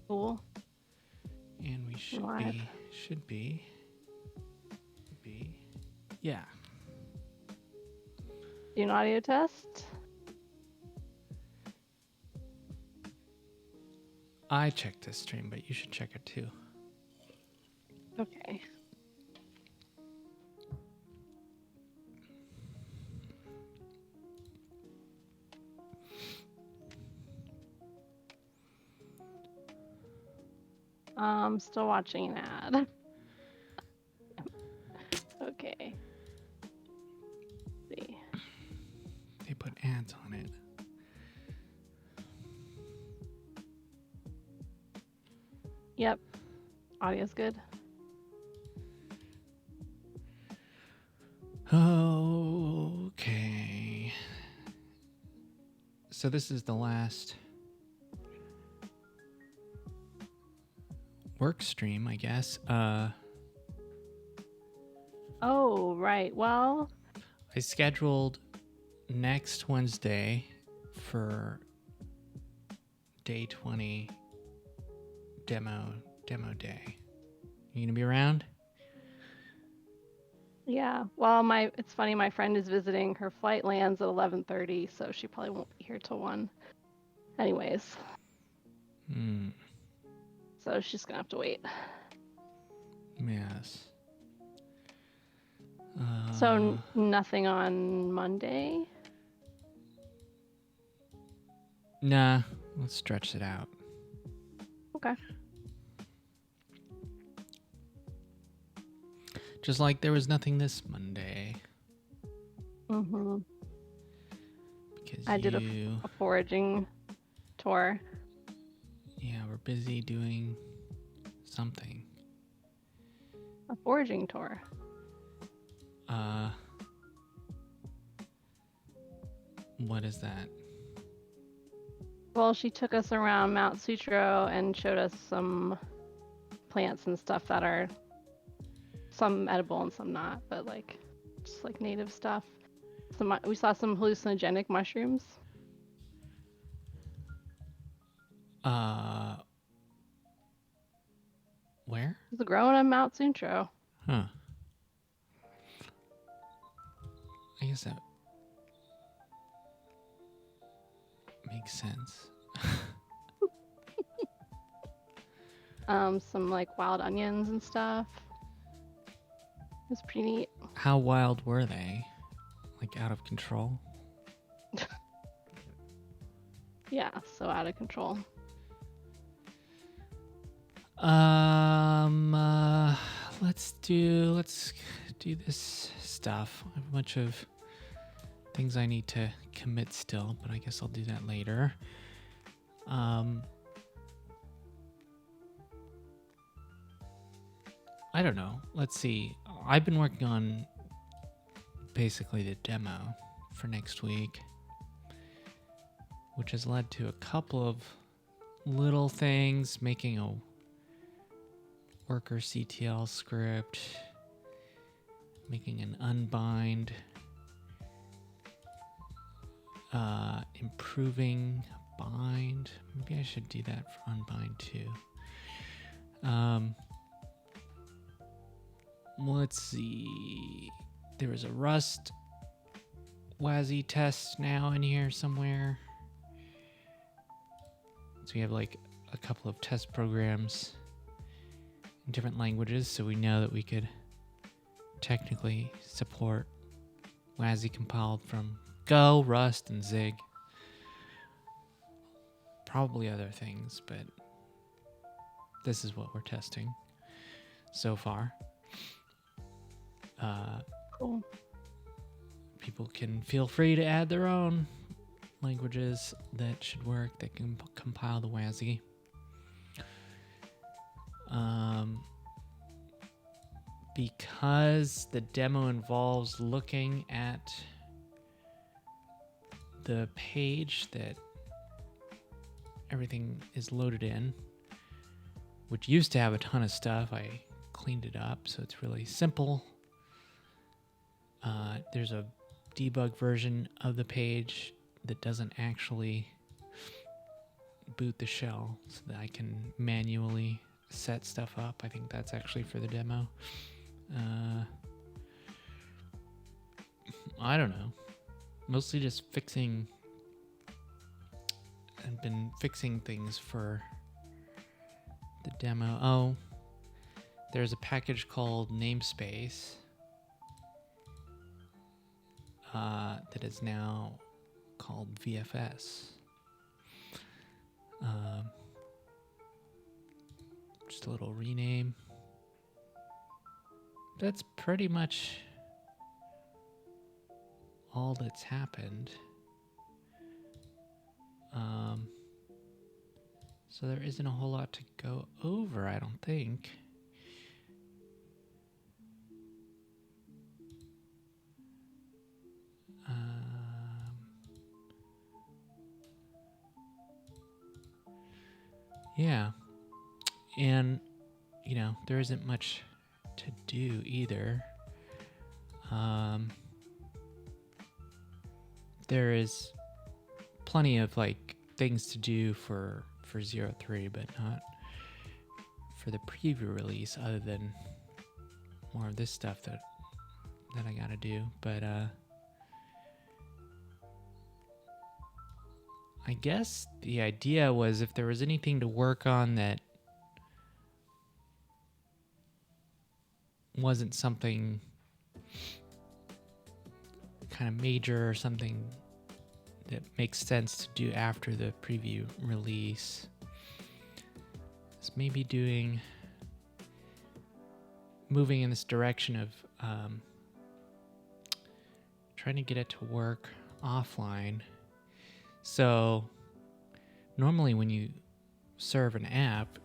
Cool. And we should Live. be, yeah. Do an audio test. I checked this stream, but you should check it too. Okay. Still watching an ad. Okay. Let's see. They put ads on it. Yep. Audio's good. Okay. So this is the last work stream, I guess. Oh, right. Well, I scheduled next Wednesday for day 20 demo day. You gonna be around? yeah. Well, it's funny. My friend is visiting. Her flight lands at 11:30, so she probably won't be here till 1. Anyways, so she's gonna have to wait. Yes. So nothing on Monday. Nah, let's stretch it out. Okay. Just like there was nothing this Monday. Mm-hmm. Because I did a foraging tour. Yeah, we're busy doing something. A foraging tour. What is that? Well, she took us around Mount Sutro and showed us some plants and stuff that are some edible and some not, but like just like native stuff. We saw some hallucinogenic mushrooms. Where? It's growing on Mount Sutro. Huh. I guess that makes sense. Some like wild onions and stuff. It was pretty neat. How wild were they? Like out of control? Yeah, so out of control. Let's do this stuff. I have a bunch of things I need to commit still, but I guess I'll do that later. I don't know. Let's see. I've been working on basically the demo for next week, which has led to a couple of little things, making a worker CTL script, making an unbind, improving bind. Maybe I should do that for unbind too. Let's see. There was a Rust WASI test now in here somewhere. So we have like a couple of test programs in different languages, so we know that we could technically support WASI compiled from Go, Rust, and Zig. Probably other things, but this is what we're testing so far. Cool. People can feel free to add their own languages that should work, that can compile the WASI. Because the demo involves looking at the page that everything is loaded in, which used to have a ton of stuff, I cleaned it up so it's really simple. There's a debug version of the page that doesn't actually boot the shell so that I can manually set stuff up. I think that's actually for the demo. I don't know. Mostly just fixing. I've been fixing things for the demo. Oh, there's a package called namespace that is now called VFS. Just a little rename. That's pretty much all that's happened. So there isn't a whole lot to go over, I don't think. Yeah. And, you know, there isn't much to do either. There is plenty of like things to do for 0.3, but not for the preview release, other than more of this stuff that I gotta do. But I guess the idea was if there was anything to work on that wasn't something kind of major or something that makes sense to do after the preview release, is maybe moving in this direction of trying to get it to work offline. So normally when you serve an app,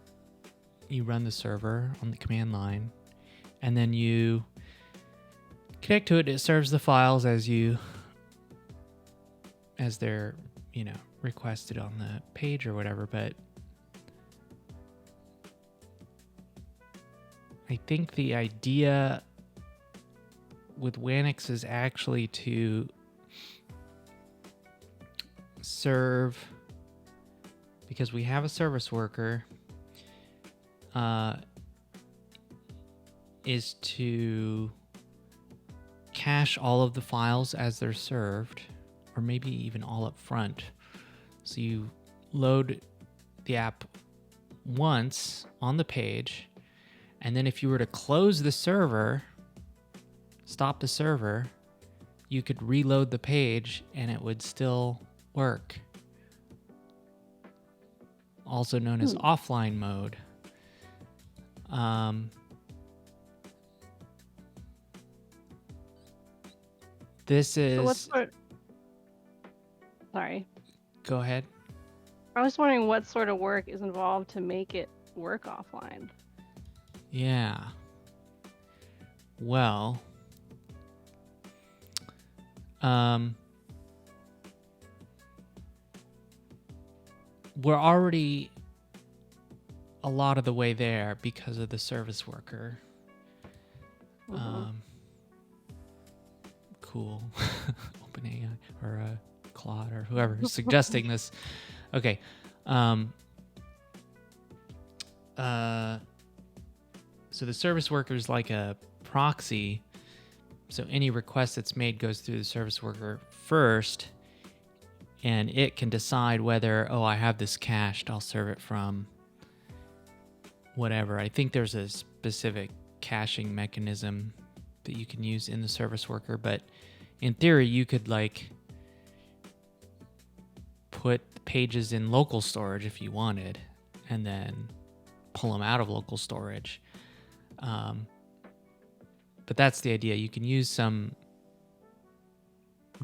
you run the server on the command line, and then you connect to it. It serves the files as they're, you know, requested on the page or whatever. But I think the idea with Wanix is actually to serve, because we have a service worker, is to cache all of the files as they're served, or maybe even all up front. So you load the app once on the page, and then if you were to close the server, stop the server, you could reload the page and it would still work. Also known as offline mode. This is... So what's Sorry. Go ahead. I was wondering what sort of work is involved to make it work offline. Yeah. Well, we're already a lot of the way there because of the service worker. Cool. OpenAI or Claude or whoever is suggesting this. Okay. So the service worker is like a proxy. So any request that's made goes through the service worker first, and it can decide whether, oh, I have this cached, I'll serve it from whatever. I think there's a specific caching mechanism that you can use in the service worker, but in theory, you could like put pages in local storage if you wanted, and then pull them out of local storage. But that's the idea. You can use some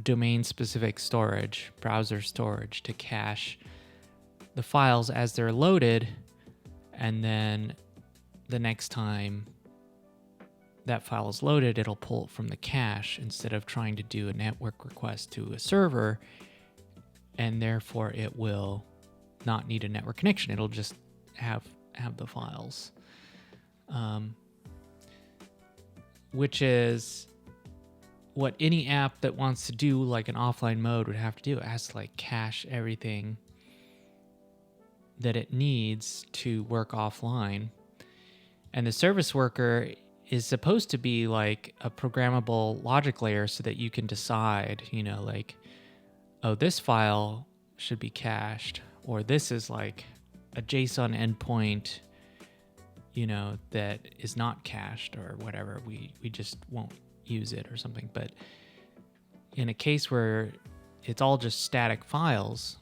domain-specific storage, browser storage, to cache the files as they're loaded, and then the next time that file is loaded, it'll pull it from the cache instead of trying to do a network request to a server, and therefore it will not need a network connection. It'll just have the files. Which is what any app that wants to do like an offline mode would have to do. It has to like cache everything that it needs to work offline. And the service worker is supposed to be like a programmable logic layer so that you can decide, like, oh, this file should be cached, or this is like a JSON endpoint, that is not cached or whatever. We just won't use it or something. But in a case where it's all just static files,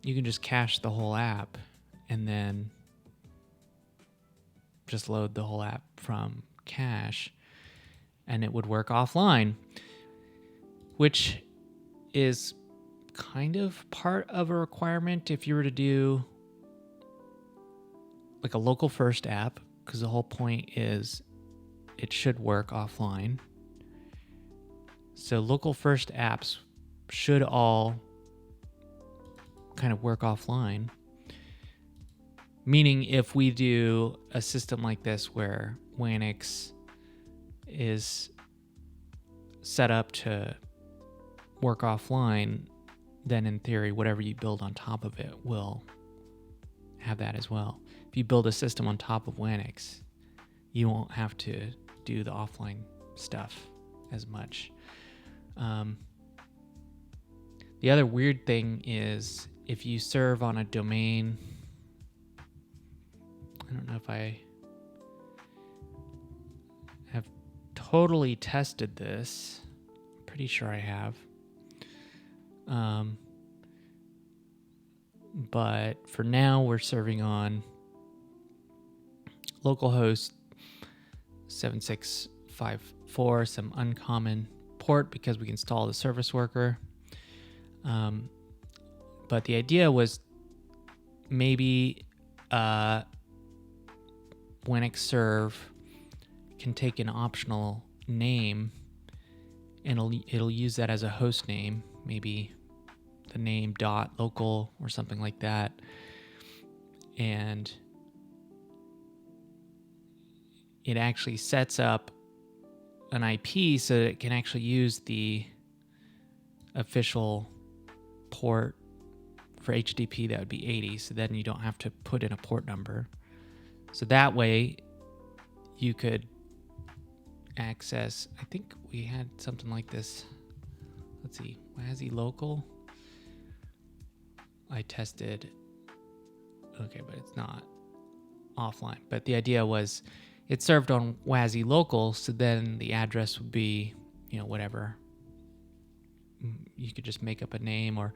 you can just cache the whole app and then just load the whole app from cache, and it would work offline, which is kind of part of a requirement if you were to do like a local first app, because the whole point is it should work offline. So local first apps should all kind of work offline. Meaning if we do a system like this where Wanix is set up to work offline, then in theory, whatever you build on top of it will have that as well. If you build a system on top of Wanix, you won't have to do the offline stuff as much. The other weird thing is if you serve on a domain, I don't know if I have totally tested this. Pretty sure I have. But for now, we're serving on localhost 7654, some uncommon port because we can install the service worker. But the idea was maybe Wanix serve can take an optional name and it'll use that as a host name, maybe the name .local or something like that. And it actually sets up an IP so that it can actually use the official port for HTTP. That would be 80. So then you don't have to put in a port number. So that way you could access, I think we had something like this. Let's see, WASI local. I tested, okay, but it's not offline. But the idea was it served on WASI local, so then the address would be, whatever. You could just make up a name, or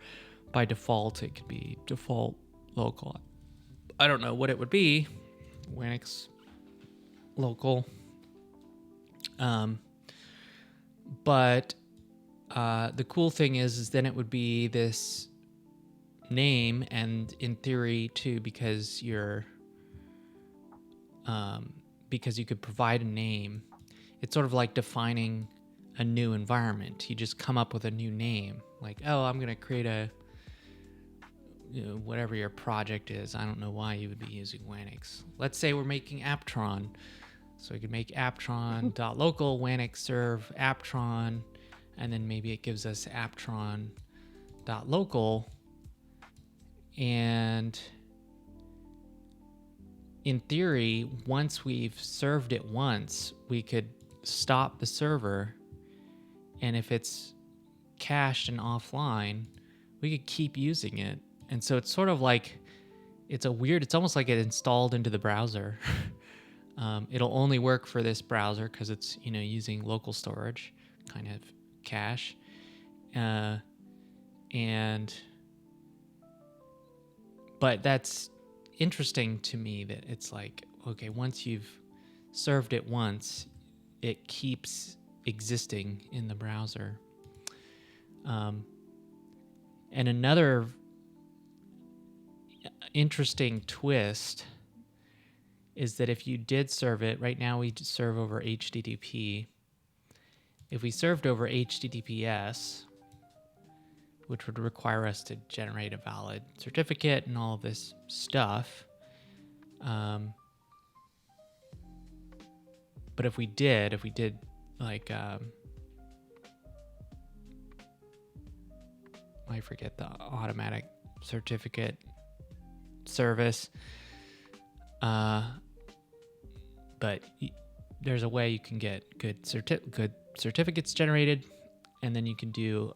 by default, it could be default local. I don't know what it would be. Wanix local. But the cool thing is then it would be this name, and in theory too, because you could provide a name, it's sort of like defining a new environment. You just come up with a new name, like, oh, I'm going to create a, whatever your project is. I don't know why you would be using Wanix. Let's say we're making Apptron. So we could make apptron.local, Wanix serve apptron, and then maybe it gives us apptron.local. And in theory, once we've served it once, we could stop the server. And if it's cached and offline, we could keep using it. And so it's sort of like, it's almost like it installed into the browser. It'll only work for this browser because it's, using local storage, kind of cache. But that's interesting to me that it's like, okay, once you've served it once, it keeps existing in the browser. And another interesting twist is that if you did serve it, right now we serve over HTTP. If we served over HTTPS, which would require us to generate a valid certificate and all of this stuff. But if we did like, I forget the automatic certificate service. But there's a way you can get good certificates generated, and then you can do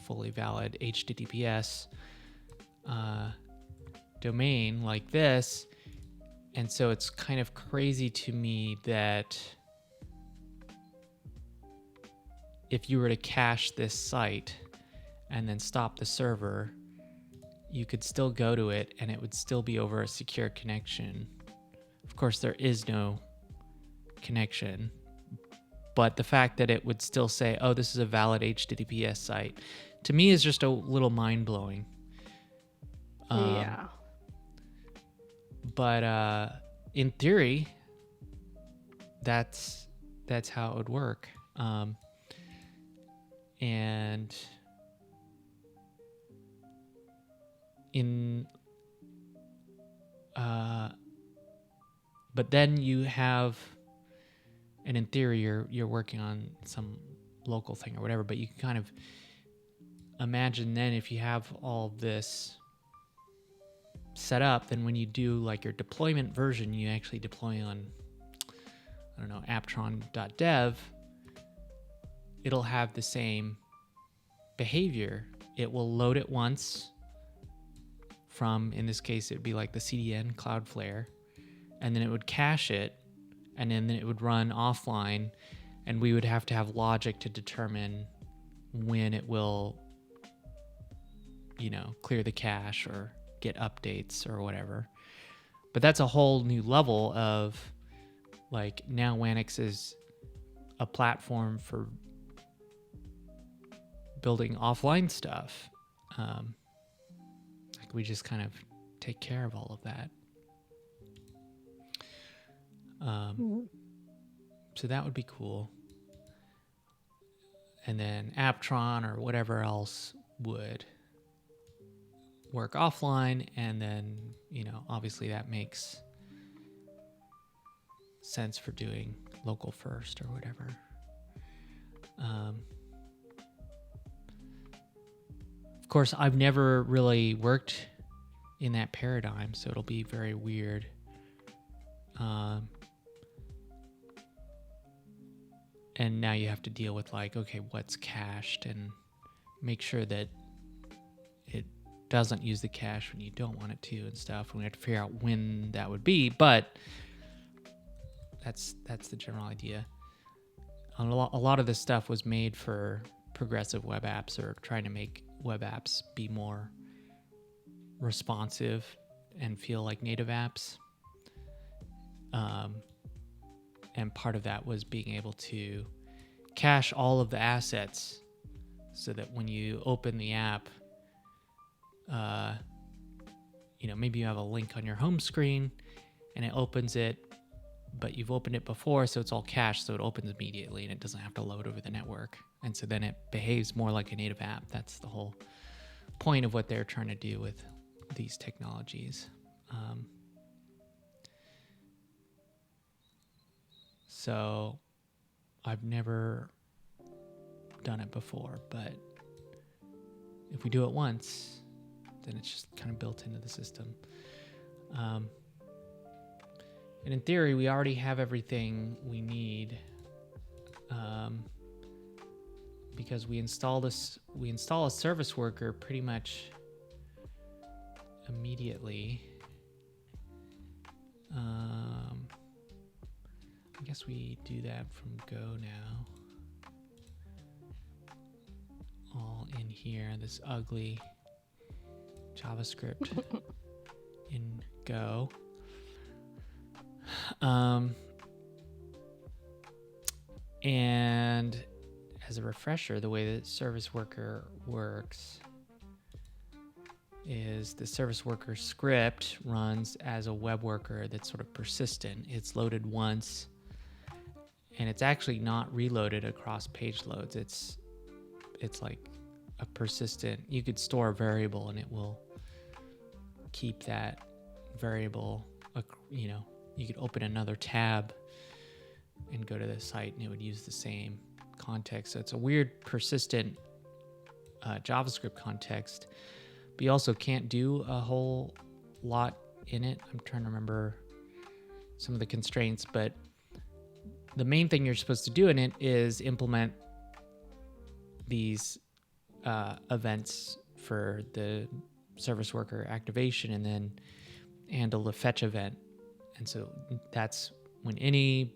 fully valid HTTPS domain like this. And so it's kind of crazy to me that if you were to cache this site and then stop the server, you could still go to it and it would still be over a secure connection. Of course, there is no connection, but the fact that it would still say, oh, this is a valid HTTPS site, to me is just a little mind-blowing. Yeah. But in theory, that's how it would work. And but then you have, and in theory you're working on some local thing or whatever, but you can kind of imagine then if you have all this set up, then when you do like your deployment version, you actually deploy on, I don't know, apptron.dev, it'll have the same behavior. It will load it once from, in this case, it'd be like the CDN Cloudflare, and then it would cache it, and then it would run offline, and we would have to have logic to determine when it will, clear the cache or get updates or whatever. But that's a whole new level of, like, now Wanix is a platform for building offline stuff. Like, we just kind of take care of all of that. So that would be cool. And then Apptron or whatever else would work offline, and then, obviously that makes sense for doing local first or whatever. Of course, I've never really worked in that paradigm, so it'll be very weird. And now you have to deal with, like, okay, what's cached, and make sure that it doesn't use the cache when you don't want it to and stuff. And we have to figure out when that would be, but that's the general idea. A lot of this stuff was made for progressive web apps, or trying to make web apps be more responsive and feel like native apps. And part of that was being able to cache all of the assets so that when you open the app, maybe you have a link on your home screen and it opens it, but you've opened it before, so it's all cached, so it opens immediately and it doesn't have to load over the network. And so then it behaves more like a native app. That's the whole point of what they're trying to do with these technologies. So I've never done it before, but if we do it once, then it's just kind of built into the system. And in theory, we already have everything we need, because we install a service worker pretty much immediately. I guess we do that from Go now. All in here, this ugly JavaScript in Go. And as a refresher, the way that service worker works is the service worker script runs as a web worker that's sort of persistent. It's loaded once, and it's actually not reloaded across page loads. It's like a persistent, you could store a variable and it will keep that variable, you could open another tab and go to the site and it would use the same context. So it's a weird persistent JavaScript context, but you also can't do a whole lot in it. I'm trying to remember some of the constraints, but the main thing you're supposed to do in it is implement these events for the service worker activation and then handle the fetch event. And so that's when any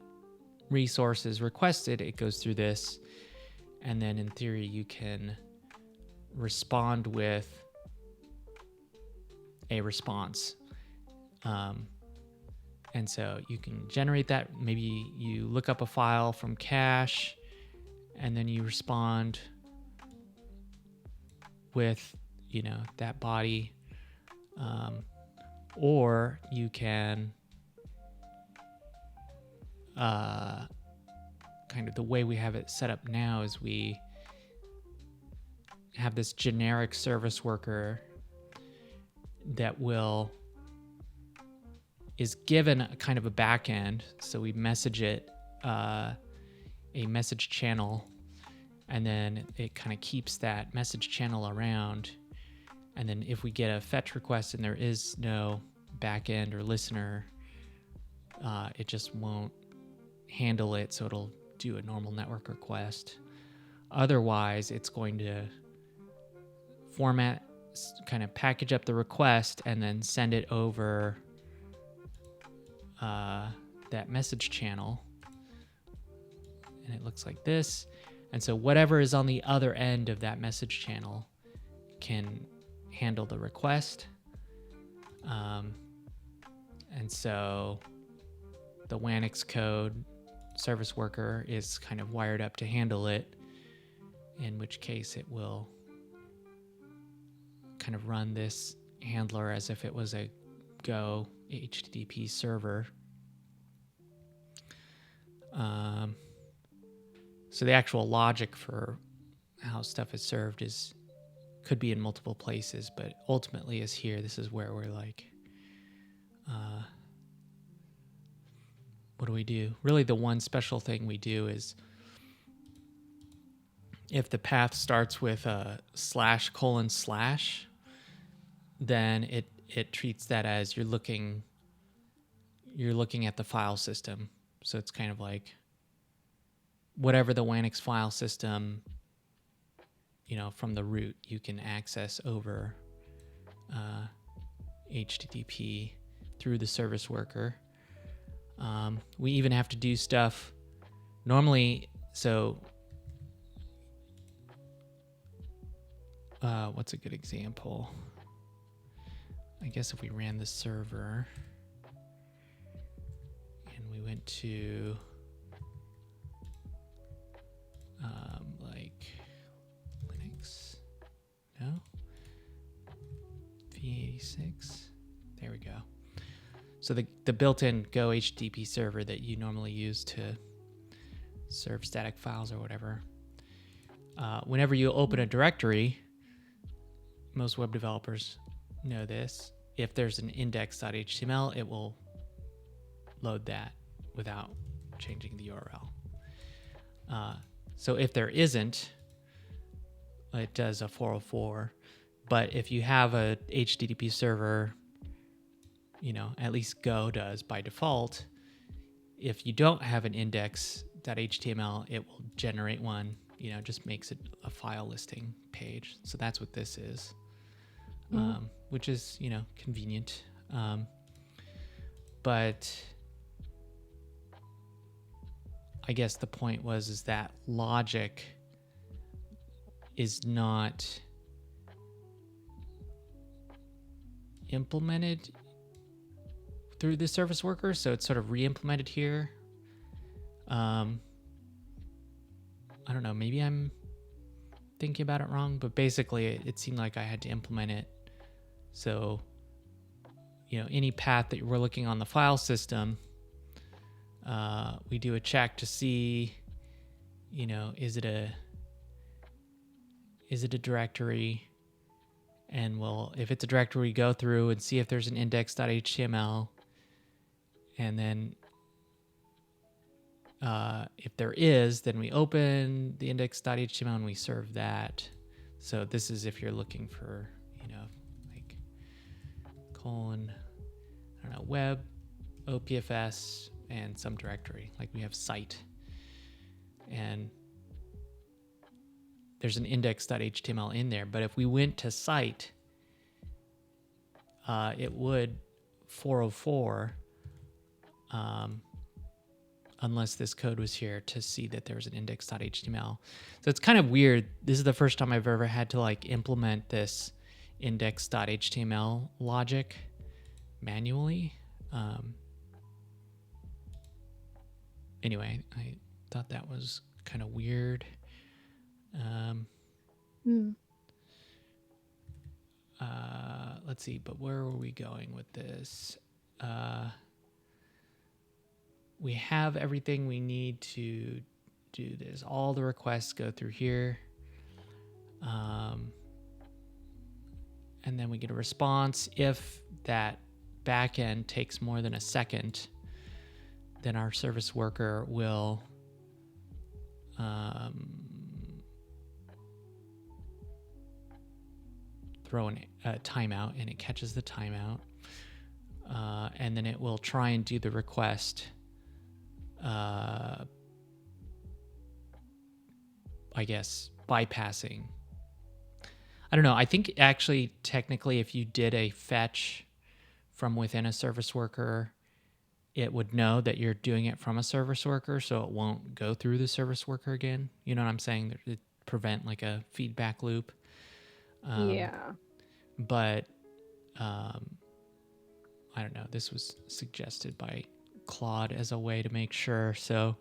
resource is requested, it goes through this. And then in theory, you can respond with a response. And so you can generate that. Maybe you look up a file from cache and then you respond with, that body. Or you can kind of the way we have it set up now is we have this generic service worker that is given a kind of a backend. So we message it a message channel, and then it kind of keeps that message channel around. And then if we get a fetch request and there is no backend or listener, it just won't handle it. So it'll do a normal network request. Otherwise, it's going to format, kind of package up the request and then send it over that message channel. And it looks like this. And so whatever is on the other end of that message channel can handle the request. And so the Wanix code service worker is kind of wired up to handle it, in which case it will kind of run this handler as if it was a Go HTTP server. So the actual logic for how stuff is served could be in multiple places, but ultimately is here. This is where we're like, what do we do? Really, the one special thing we do is if the path starts with a /:/, then it treats that as you're looking at the file system. So it's kind of like whatever the Wanix file system, from the root, you can access over HTTP through the service worker. We even have to do stuff normally. So what's a good example? I guess if we ran the server and we went to like Linux, no? V86, there we go. So the built-in Go HTTP server that you normally use to serve static files or whatever, whenever you open a directory, most web developers know this, if there's an index.html, it will load that without changing the URL. So if there isn't, it does a 404. But if you have a HTTP server, at least Go does by default, if you don't have an index.html, it will generate one, just makes it a file listing page. So that's what this is, which is, convenient. But I guess the point is that logic is not implemented through the service worker, so it's sort of re-implemented here. I don't know, maybe I'm thinking about it wrong, but basically it seemed like I had to implement it. So, any path that we're looking on the file system, we do a check to see, is it a directory? And if it's a directory, we go through and see if there's an index.html. And then if there is, then we open the index.html and we serve that. So this is if you're looking for, like colon, I don't know, web, OPFS, and some directory. Like we have site. And there's an index.html in there. But if we went to site, it would 404, unless this code was here to see that there was an index.html. So it's kind of weird. This is the first time I've ever had to like implement this index.html logic manually. Anyway, I thought that was kind of weird. Let's see, but where were we going with this? We have everything we need to do this. All the requests go through here. And then we get a response. If that backend takes more than a second, then our service worker will throw a timeout, and it catches the timeout. And then it will try and do the request, I guess, bypassing. I don't know. I think actually, technically, if you did a fetch from within a service worker, it would know that you're doing it from a service worker, so it won't go through the service worker again. You know what I'm saying? It prevent like a feedback loop. Yeah. But I don't know. This was suggested by Claude as a way to make sure. So,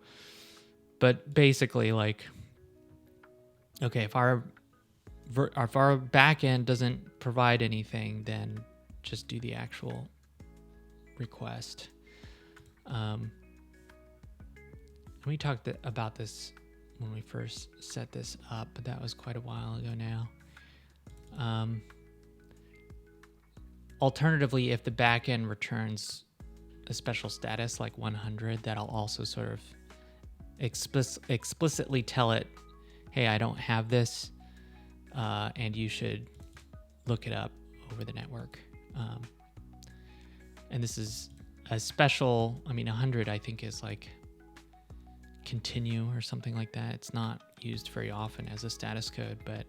but basically, like, okay, if our backend doesn't provide anything, then just do the actual request. We talked about this when we first set this up, but that was quite a while ago now. Alternatively, if the backend returns a special status like 100, that'll also sort of explicitly tell it, hey, I don't have this, and you should look it up over the network. And this is a special, 100 I think is like continue or something like that. It's not used very often as a status code, but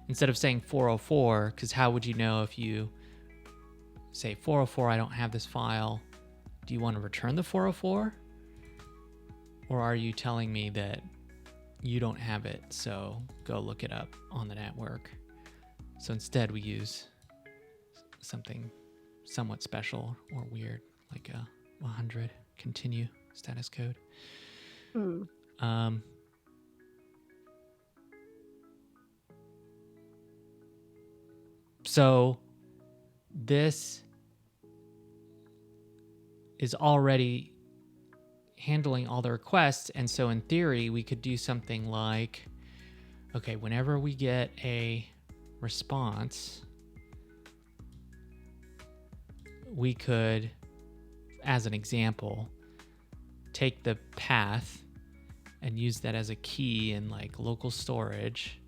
instead of saying 404, because how would you know if you say 404, I don't have this file, do you want to return the 404? Or are you telling me that you don't have it, so go look it up on the network? So instead we use something somewhat special or weird, like a 100 continue status code. So this is already handling all the requests, and so in theory we could do something like, okay, whenever we get a response, we could, as an example, take the path and use that as a key in like local storage,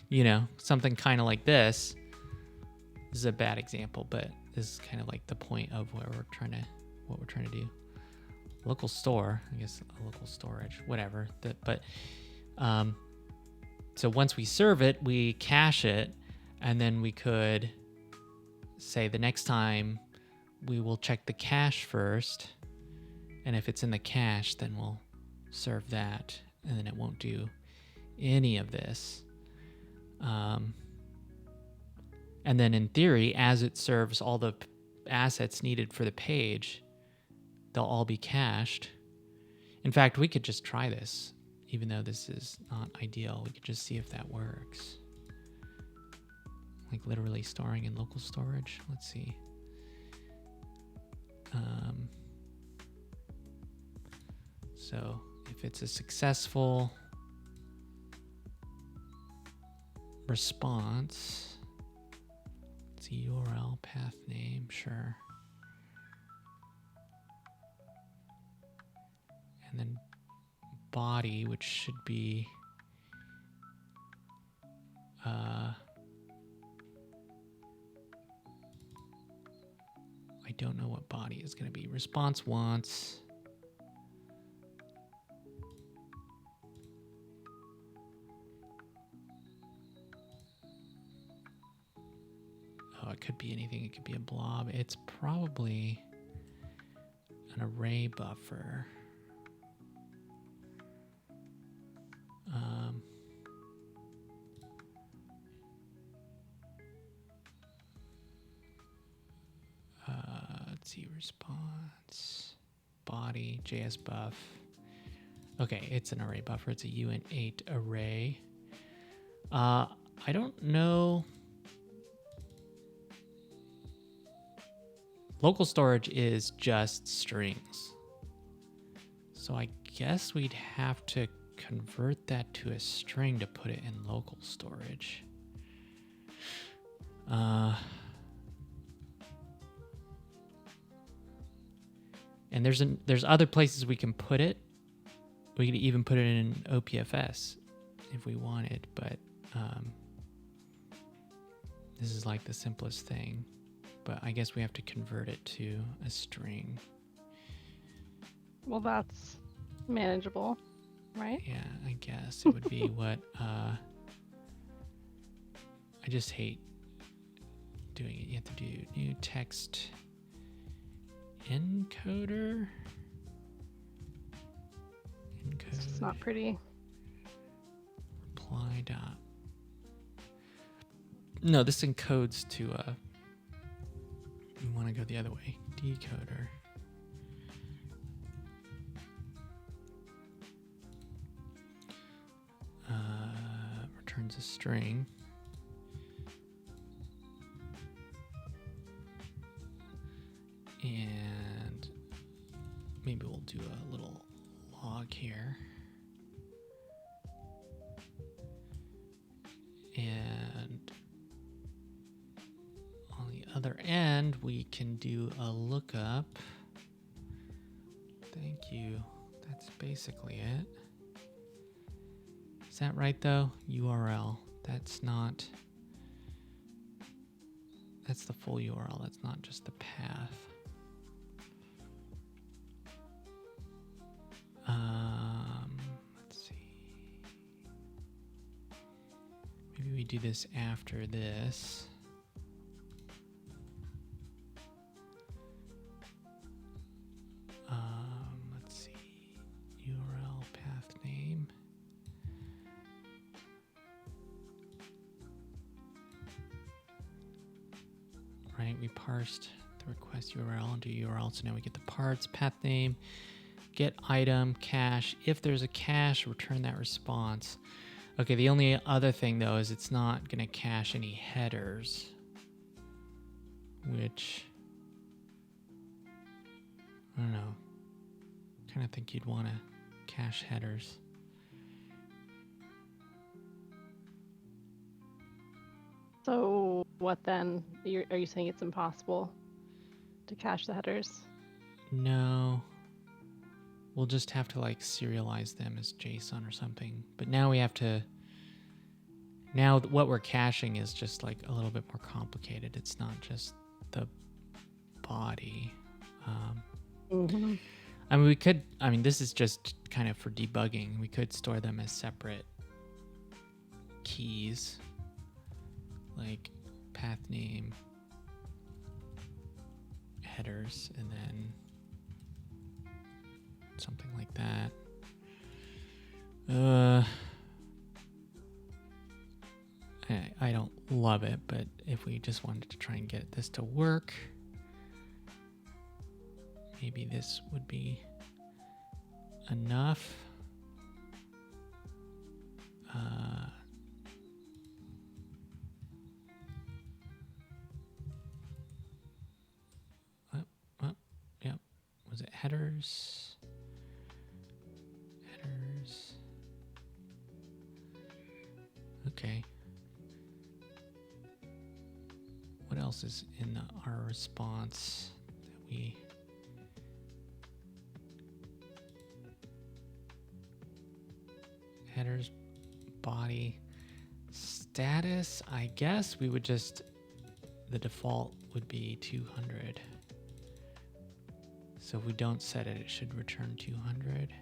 you know, something kind of like this. This is a bad example, but this is kind of like the point of what we're trying to do. Local store, I guess, a local storage, whatever. So once we serve it, we cache it, and then we could say the next time we will check the cache first, and if it's in the cache, then we'll serve that, and then it won't do any of this. And then in theory, as it serves all the assets needed for the page, they'll all be cached. In fact, we could just try this, even though this is not ideal. We could just see if that works. Like literally storing in local storage. Let's see. So if it's a successful response, it's a URL path name, sure. And then body, which should be don't know what body is going to be. Response wants oh, it could be anything. It could be a blob. It's probably an array buffer. Let's see, response, body, JS buff. Okay, it's an array buffer. It's a uint8 array. I don't know. Local storage is just strings. So I guess we'd have to convert that to a string to put it in local storage. And there's other places we can put it. We could even put it in OPFS if we wanted, but this is like the simplest thing. But I guess we have to convert it to a string. Well, that's manageable, right? Yeah, I guess it would be what I just hate doing it. You have to do new text encoder. It's not pretty. Reply dot. No, this encodes to we want to go the other way. Decoder. Returns a string. And maybe we'll do a little log here. And on the other end, we can do a lookup. Thank you. That's basically it. Is that right though? URL. That's not. That's the full URL. That's not just the path. Let's see. Maybe we do this after this. Let's see. URL path name. Right, we parsed the request URL and do URL, so now we get the parts, path name, get item, cache. If there's a cache, return that response. Okay, the only other thing though is it's not gonna cache any headers, which, I don't know, kind of think you'd wanna cache headers. So what then? Are you saying it's impossible to cache the headers? No. We'll just have to like serialize them as JSON or something. But now we have to, now what we're caching is just like a little bit more complicated. It's not just the body. I mean, this is just kind of for debugging. We could store them as separate keys, like path name, headers, and then something like that. I don't love it, but if we just wanted to try and get this to work, maybe this would be enough. Yep. Was it headers? Headers. Okay. What else is in our response that we... Headers, body, status, I guess we would just, the default would be 200. So if we don't set it, it should return 200.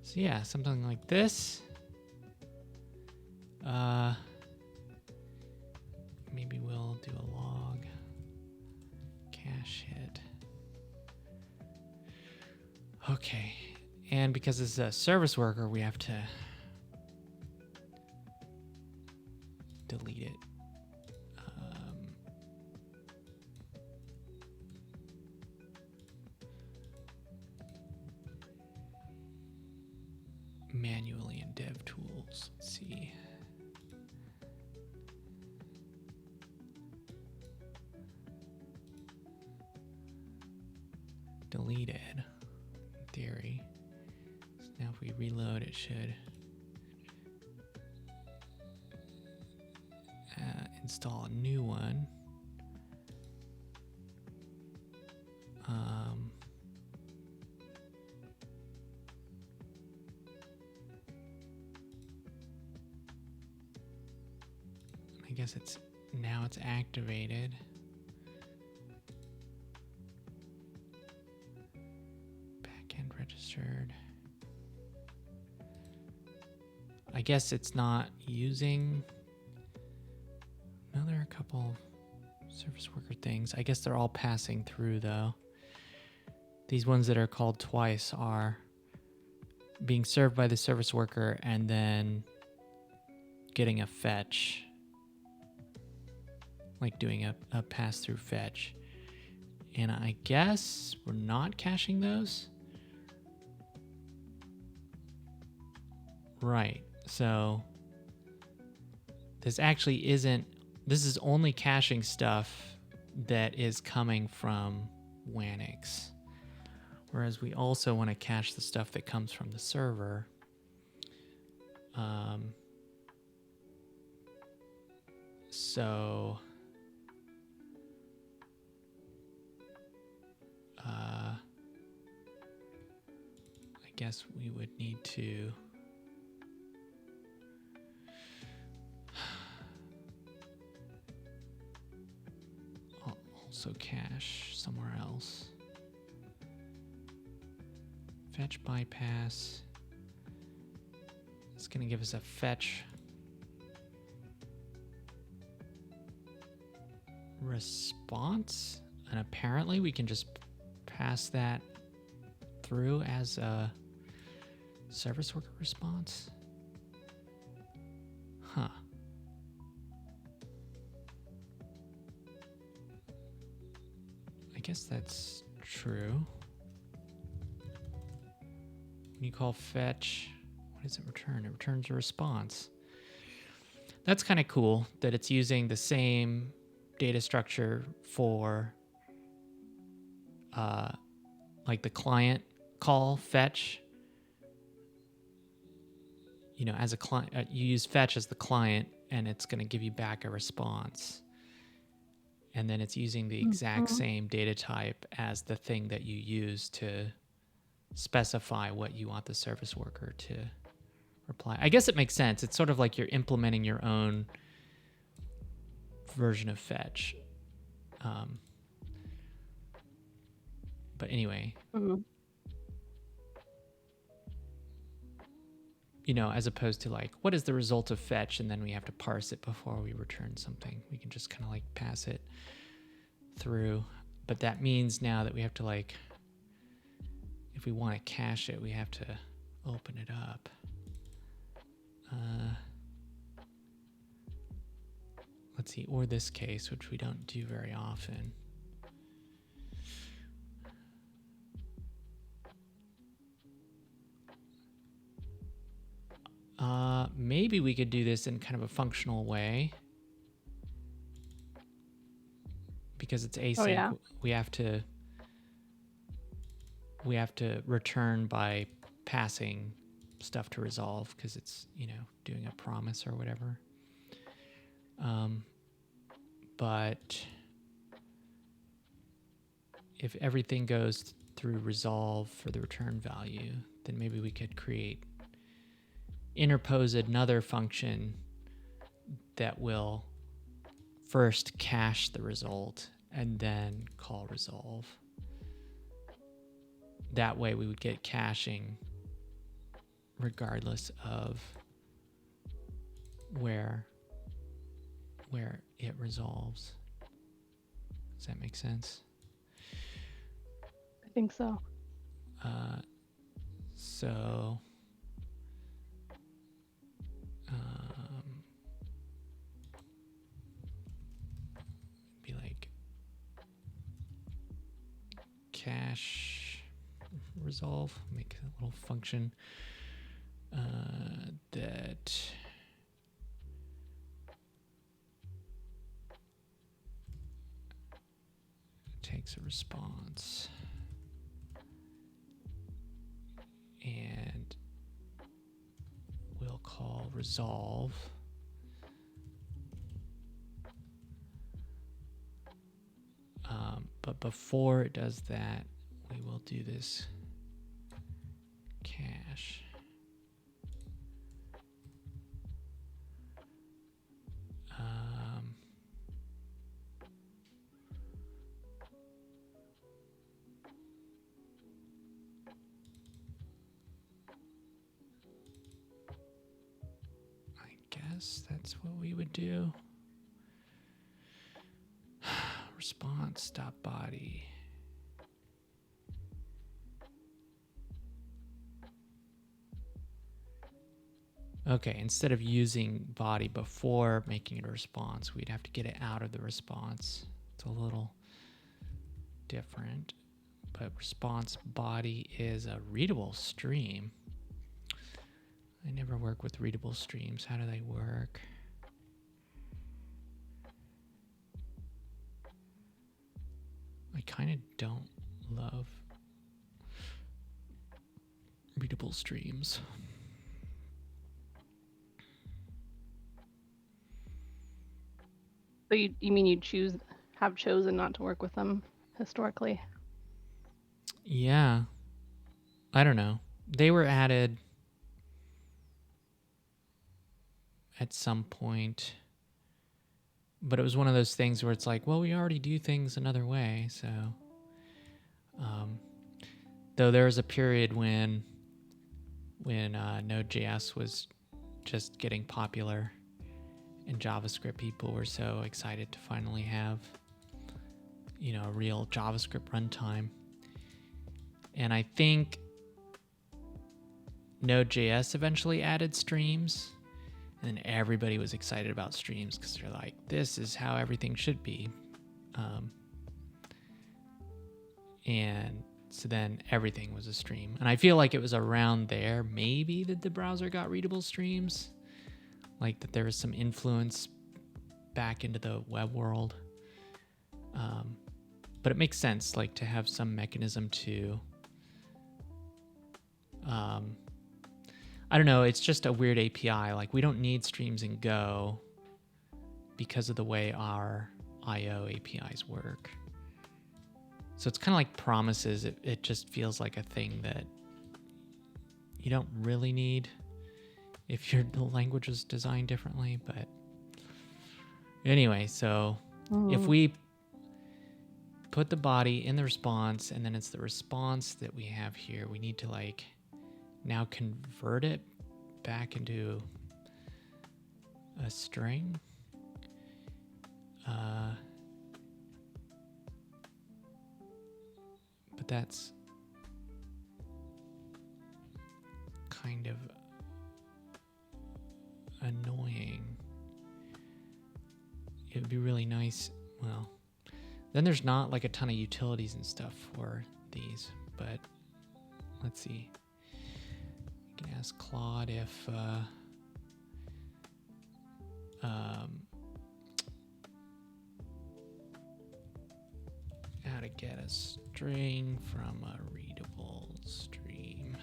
So yeah, something like this. Maybe we'll do a log cache hit. Okay, and because this is a service worker, we have to delete it. Manually in DevTools. Let's see. Deleted, in theory. So now if we reload, it should install a new one. I guess it's activated. Backend registered. I guess it's not using. No, there are a couple service worker things. I guess they're all passing through though. These ones that are called twice are being served by the service worker and then getting a fetch. Like doing a pass-through fetch. And I guess we're not caching those. Right, so this actually isn't, this is only caching stuff that is coming from Wanix. Whereas we also want to cache the stuff that comes from the server. So I guess we would need to also cache somewhere else. Fetch bypass. It's going to give us a fetch response, and apparently we can just pass that through as a service worker response. Huh. I guess that's true. When you call fetch, what does it return? It returns a response. That's kind of cool that it's using the same data structure for like the client call fetch. You know, as a client, you use fetch as the client and it's going to give you back a response. And then it's using the exact same data type as the thing that you use to specify what you want the service worker to reply. I guess it makes sense. It's sort of like you're implementing your own version of fetch. But anyway, you know, as opposed to like, what is the result of fetch? And then we have to parse it before we return something. We can just kind of like pass it through. But that means now that we have to like, if we want to cache it, we have to open it up. Let's see, or this case, which we don't do very often. Maybe we could do this in kind of a functional way. Because it's async, we have to return by passing stuff to resolve because it's, you know, doing a promise or whatever. But if everything goes through resolve for the return value, then maybe we could interpose another function that will first cache the result and then call resolve. that way we would get caching regardless of where it resolves. Does that make sense? I think so. So be like cache resolve, make a little function that takes a response and we'll call resolve. But before it does that, we will do this cache. I guess that's what we would do. Response.body. Okay, instead of using body before making it a response, we'd have to get it out of the response. It's a little different, but response body is a readable stream. I never work with readable streams. How do they work? I kind of don't love readable streams. So you mean you have chosen not to work with them historically? Yeah. I don't know. They were added at some point, but it was one of those things where it's like, well, we already do things another way. So, though there was a period when Node.js was just getting popular and JavaScript people were so excited to finally have, a real JavaScript runtime. And I think Node.js eventually added streams, and then everybody was excited about streams because they're like, this is how everything should be. And so then everything was a stream. And I feel like it was around there, maybe, that the browser got readable streams. Like that there was some influence back into the web world. But it makes sense, like, to have some mechanism to, I don't know, it's just a weird API. Like, we don't need streams in Go because of the way our I/O APIs work. So it's kind of like promises. It just feels like a thing that you don't really need if the language is designed differently. But anyway, so if we put the body in the response and then it's the response that we have here, we need to like now convert it back into a string. But that's kind of annoying. It would be really nice. Well, then there's not like a ton of utilities and stuff for these, but let's see. You can ask Claude if how to get a string from a readable stream.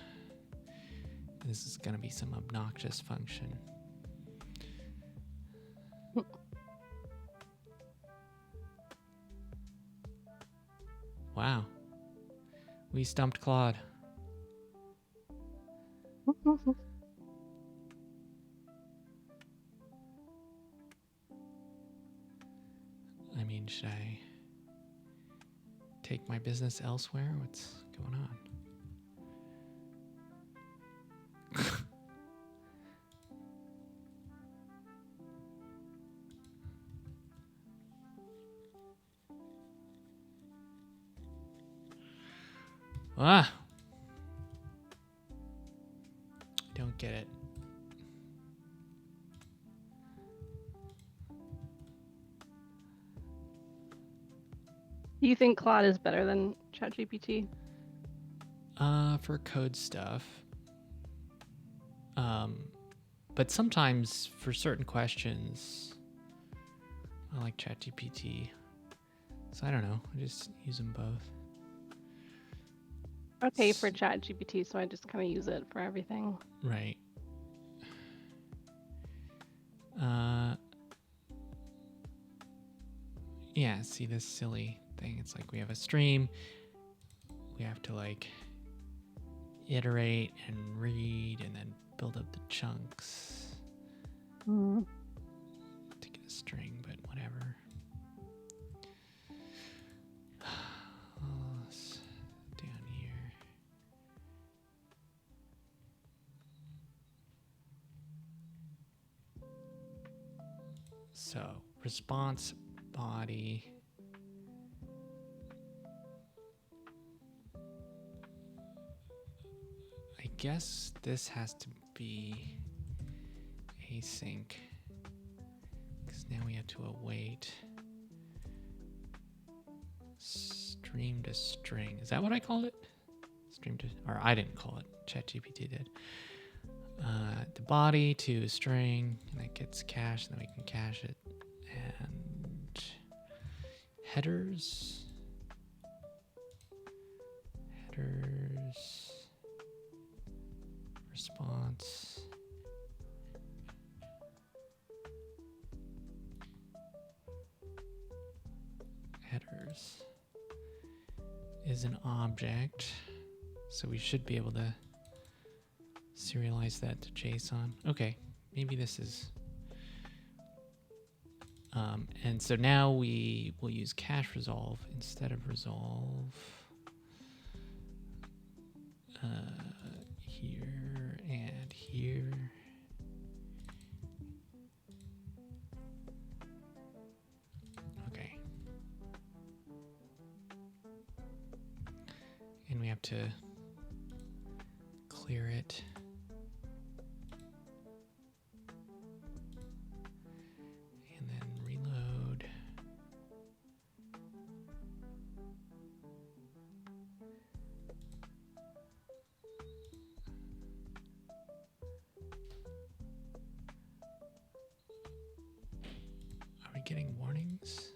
This is going to be some obnoxious function. Wow. We stumped Claude. I mean, should I take my business elsewhere? What's going on? Ah! I don't get it. Do you think Claude is better than ChatGPT? For code stuff. But sometimes for certain questions, I like ChatGPT. So I don't know. I just use them both. Okay, for ChatGPT, so I just kind of use it for everything. Right. Yeah, see this silly thing. It's like we have a stream. We have to like iterate and read and then build up the chunks to get a string, but whatever. Down here. So response body. I guess this has to be async because now we have to await stream to string. Is that what I called it? Stream to, or I didn't call it. ChatGPT did. The body to string, and it gets cached, and then we can cache it. And headers. Response. Headers is an object, so we should be able to serialize that to JSON. Okay, maybe this is. And so now we will use cache resolve instead of resolve. Here and here. Okay. And we have to clear it. And then reload. Are we getting warnings?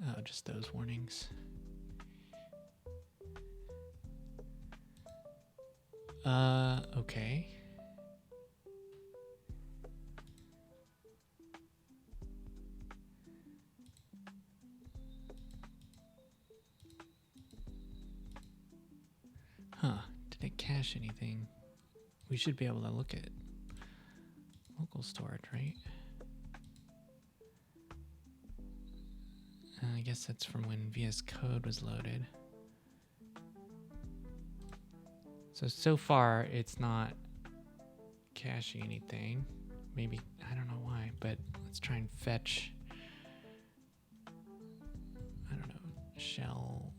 Oh, just those warnings. Okay. Huh, did it cache anything? We should be able to look at local storage, right? I guess that's from when VS Code was loaded. So far it's not caching anything. Maybe, I don't know why, but let's try and fetch, I don't know, shell.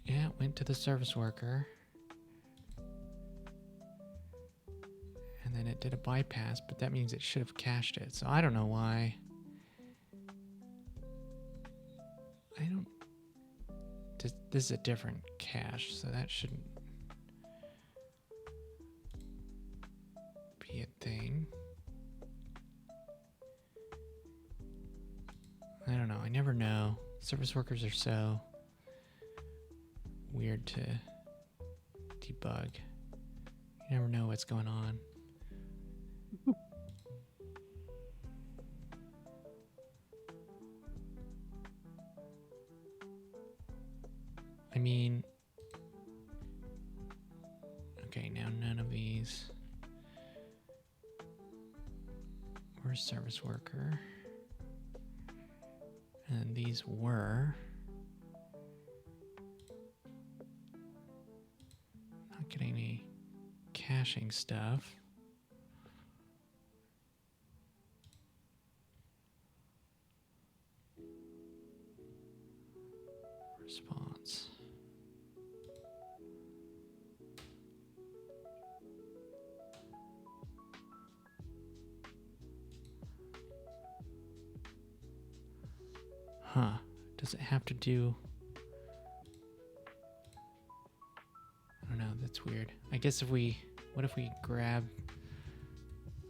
Yeah, it went to the service worker. And then it did a bypass, but that means it should have cached it. So I don't know why. This is a different cache, so that shouldn't be a thing. I don't know. I never know. Service workers are so weird to debug. You never know what's going on. I mean, okay, now none of these were service worker. And these were. Not getting any caching stuff. Response. Huh. Does it have to do... I don't know, that's weird. I guess if we... What if we grab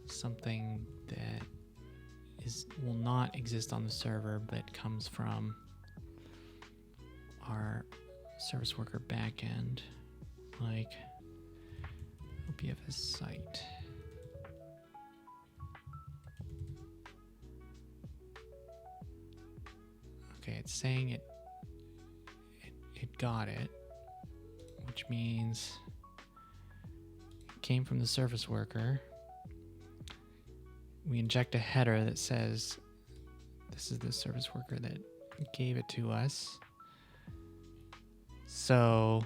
something that will not exist on the server, but comes from our service worker backend, like OPFS site. Okay, it's saying it got it, which means it came from the service worker. We inject a header that says this is the service worker that gave it to us. So,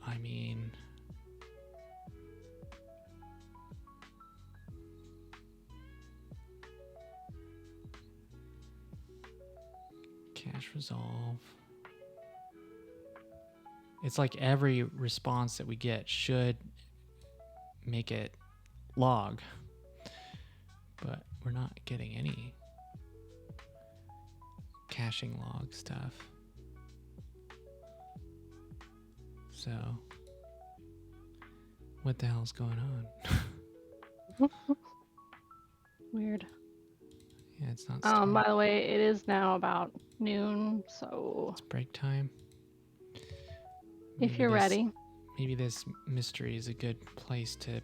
I mean, cache resolve. It's like every response that we get should make it log, but we're not getting any caching log stuff. So, what the hell's going on? Weird. Yeah, it's not starting. By the way, it is now about noon, so It's break time. if you're ready. Maybe this mystery is a good place to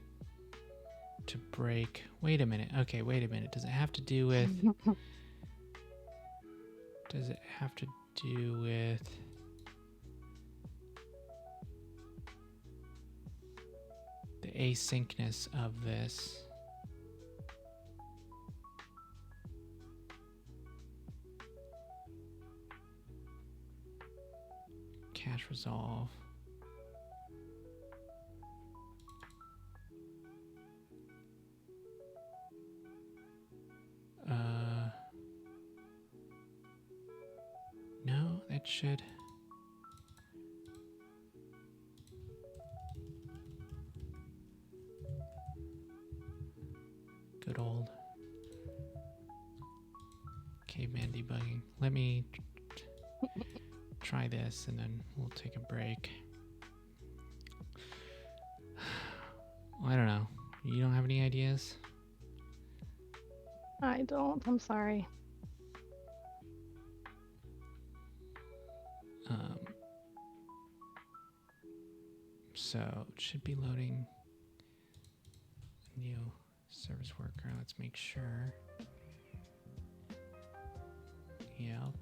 break. Wait a minute. Okay, wait a minute. Does it have to do with... Does it have to do with... the asyncness of this? Cache resolve. No, that should... Good old caveman debugging. Let me try this and then we'll take a break. I don't know. You don't have any ideas? I don't. I'm sorry. So it should be loading a new service worker. Let's make sure. Yep.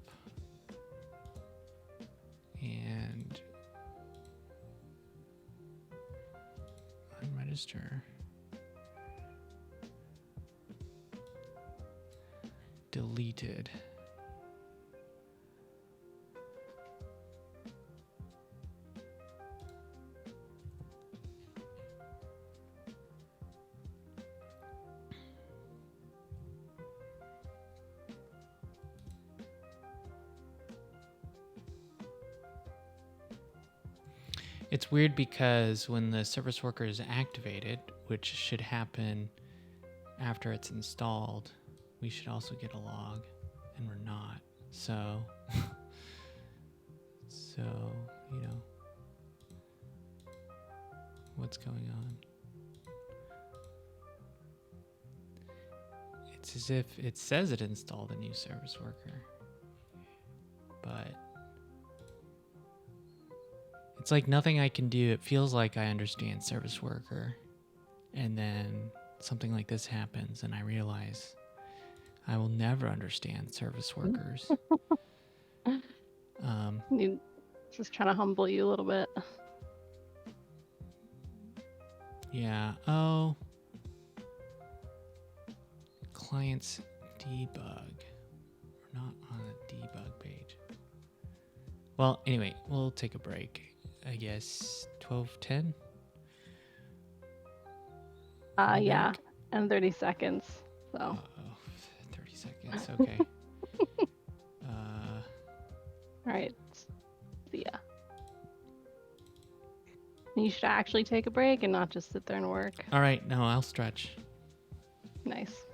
And unregister. Deleted. It's weird because when the service worker is activated, which should happen after it's installed, we should also get a log, and we're not. So, you know, what's going on? It's as if it says it installed a new service worker, but it's like nothing I can do. It feels like I understand service worker, and then something like this happens, and I realize I will never understand service workers. Just trying to humble you a little bit. Yeah. Oh. Clients debug. We're not on a debug page. Well, anyway, we'll take a break. I guess 12:10. Yeah, Back? and 30 seconds. So. Uh-oh, 30 seconds. Okay. All right. See ya. You should actually take a break and not just sit there and work. All right. No, I'll stretch. Nice.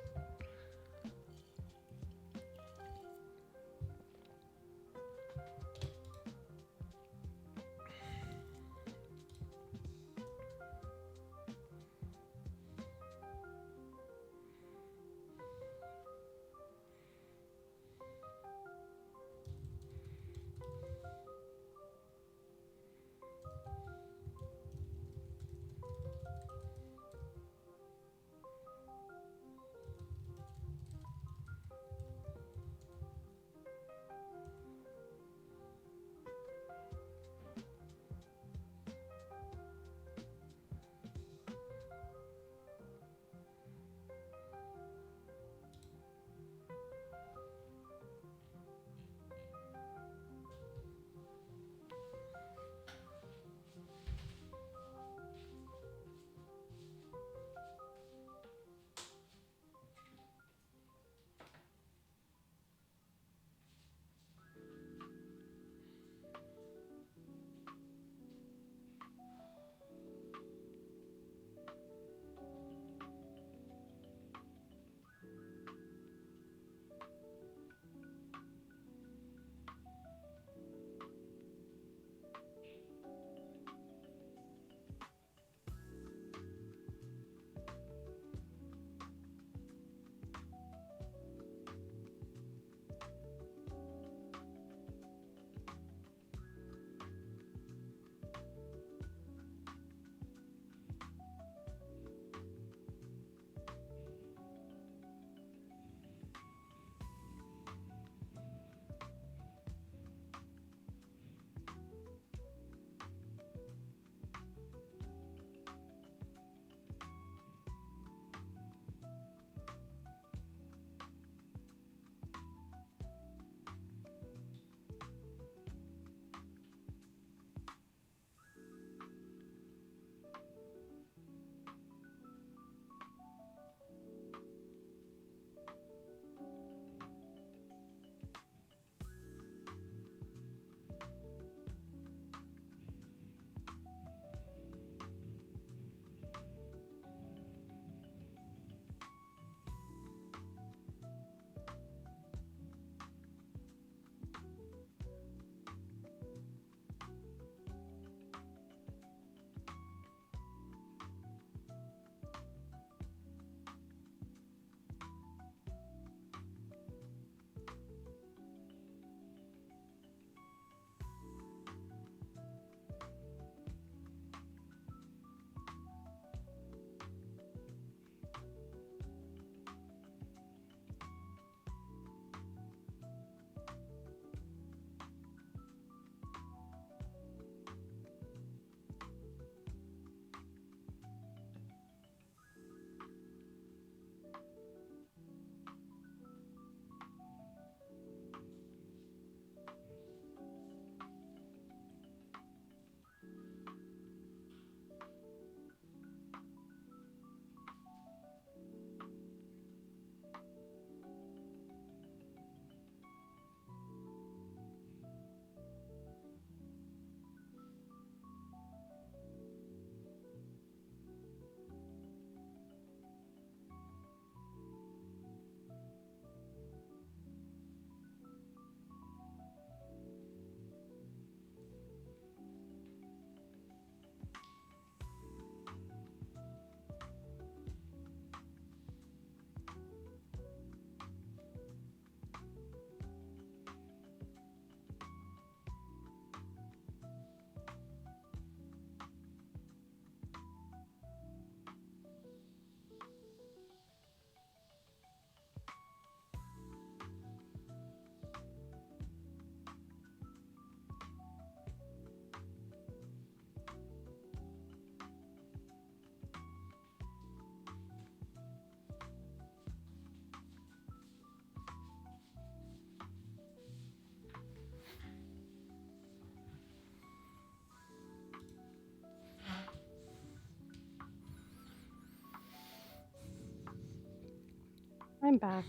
I'm back.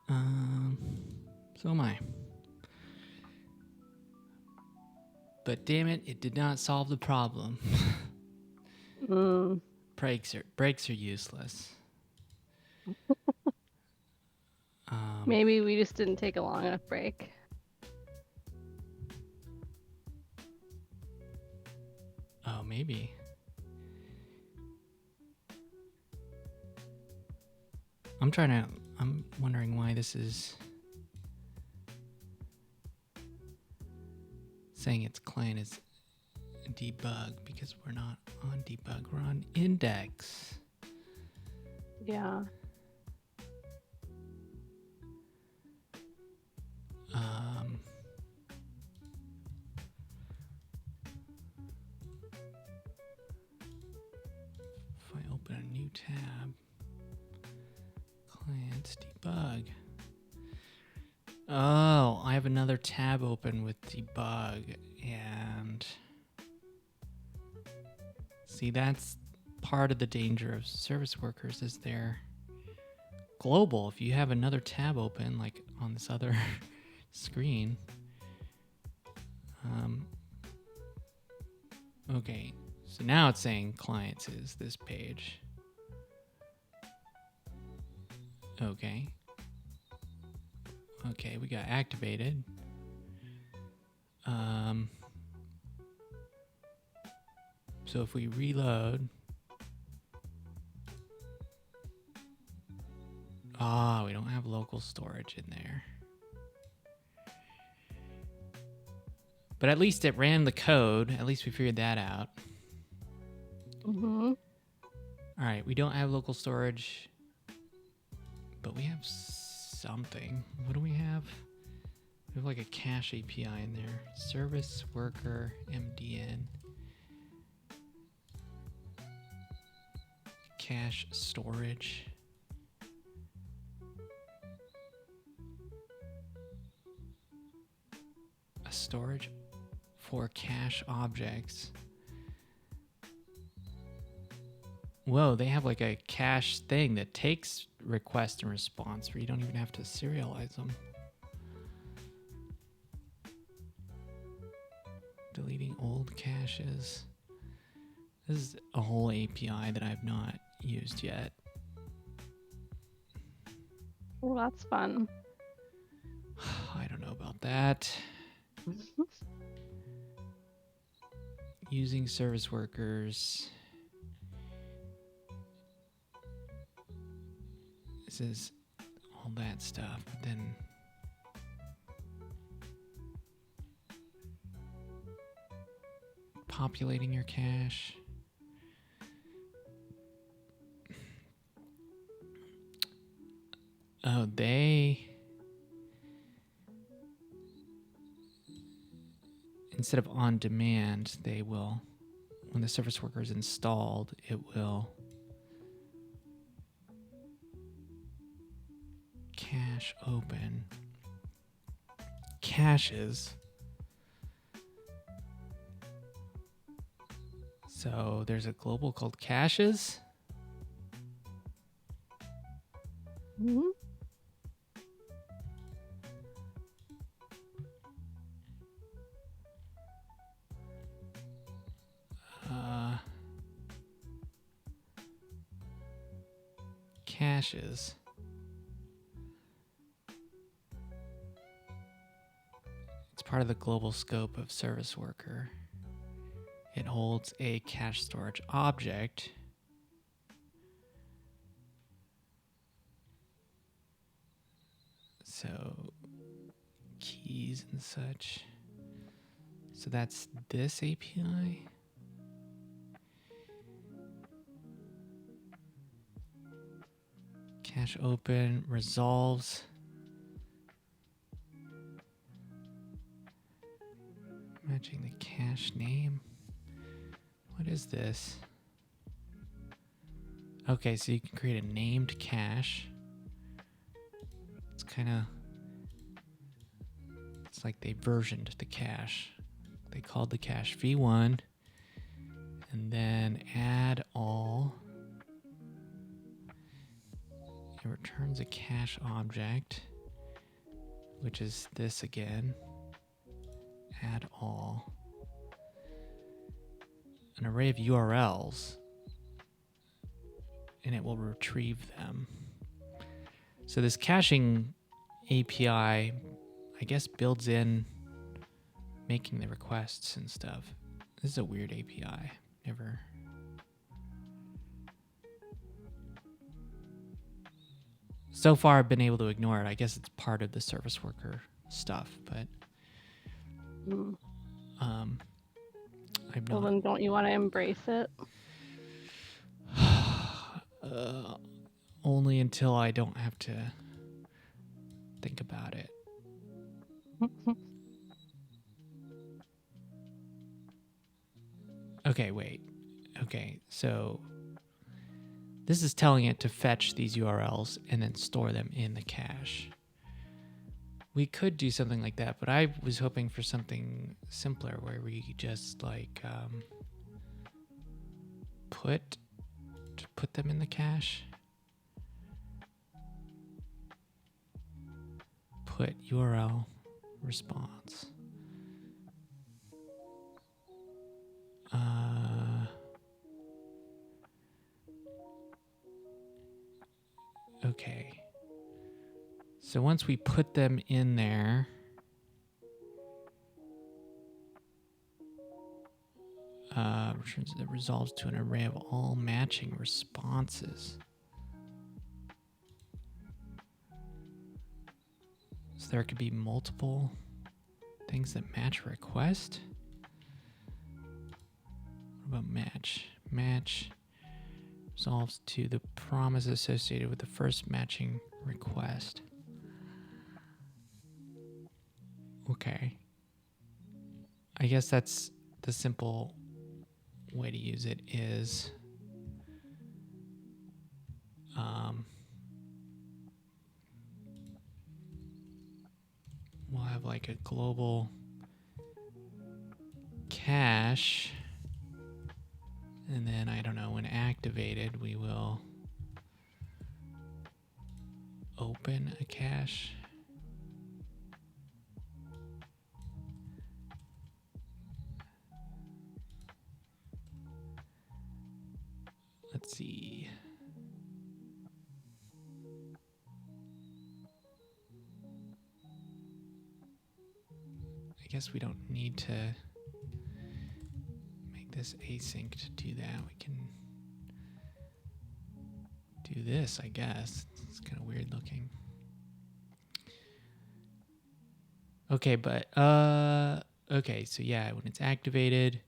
So am I. But damn it, it did not solve the problem. Brakes are useless. Maybe we just didn't take a long enough break. Oh, maybe. I'm wondering why this is saying its client is debug, because we're not on debug, we're on index. Yeah. If I open a new tab, clients debug. Oh, I have another tab open with debug, and see, that's part of the danger of service workers, is they're global. If you have another tab open, like on this other screen, okay, so now it's saying clients is this page. Okay, we got activated. So if we reload, we don't have local storage in there. But at least it ran the code. At least we figured that out. All right, we don't have local storage, but we have something. What do we have? We have like a cache API in there. Service worker MDN. Cache storage. A storage for cache objects. Whoa, they have like a cache thing that takes request and response where you don't even have to serialize them. Deleting old caches. This is a whole API that I've not used yet. Well, that's fun. I don't know about that. Using service workers. This is all that stuff, but then populating your cache. Oh, instead of on demand, they will, when the service worker is installed, it will cache open caches. So there's a global called caches. Caches. It's part of the global scope of service worker. It holds a cache storage object. So keys and such. So that's this API. Cache open resolves. Matching the cache name. What is this? Okay, so you can create a named cache. It's kind of, it's like they versioned the cache. They called the cache v1, and then add all. It returns a cache object, which is this again. Add all. An array of URLs, and it will retrieve them. So this caching API, I guess, builds in making the requests and stuff. This is a weird API. Never. So far, I've been able to ignore it. I guess it's part of the service worker stuff, but I've Well, not. then don't you want to embrace it? Only until I don't have to think about it. Okay, wait. Okay, so this is telling it to fetch these URLs and then store them in the cache. We could do something like that, but I was hoping for something simpler where we just like put them in the cache. Put URL response. Okay. So once we put them in there, returns the results to an array of all matching responses. So there could be multiple things that match a request. What about match? Match resolves to the promise associated with the first matching request. Okay. I guess that's the simple way to use it is we'll have like a global cache, and then I don't know, when activated we will open a cache. Let's see. I guess we don't need to make this async to do that. We can do this, I guess. It's kind of weird looking. Okay, but okay, so yeah, when it's activated,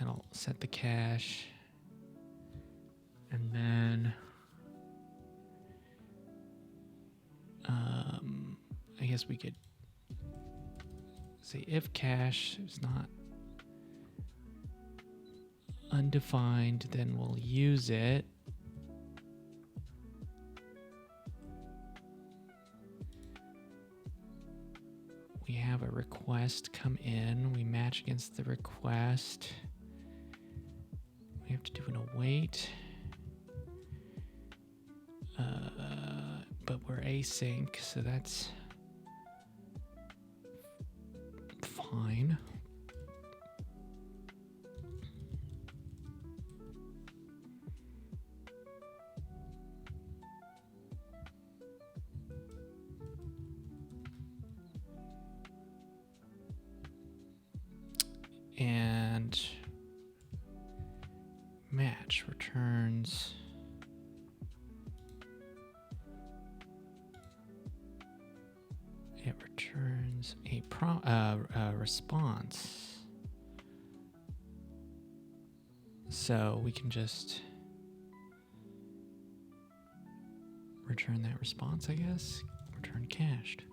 it'll set the cache. And then I guess we could say if cache is not undefined, then we'll use it. We have a request come in. We match against the request. We have to do an await. But we're async, so that's fine. And match returns a response. So we can just return that response, I guess. Return cached.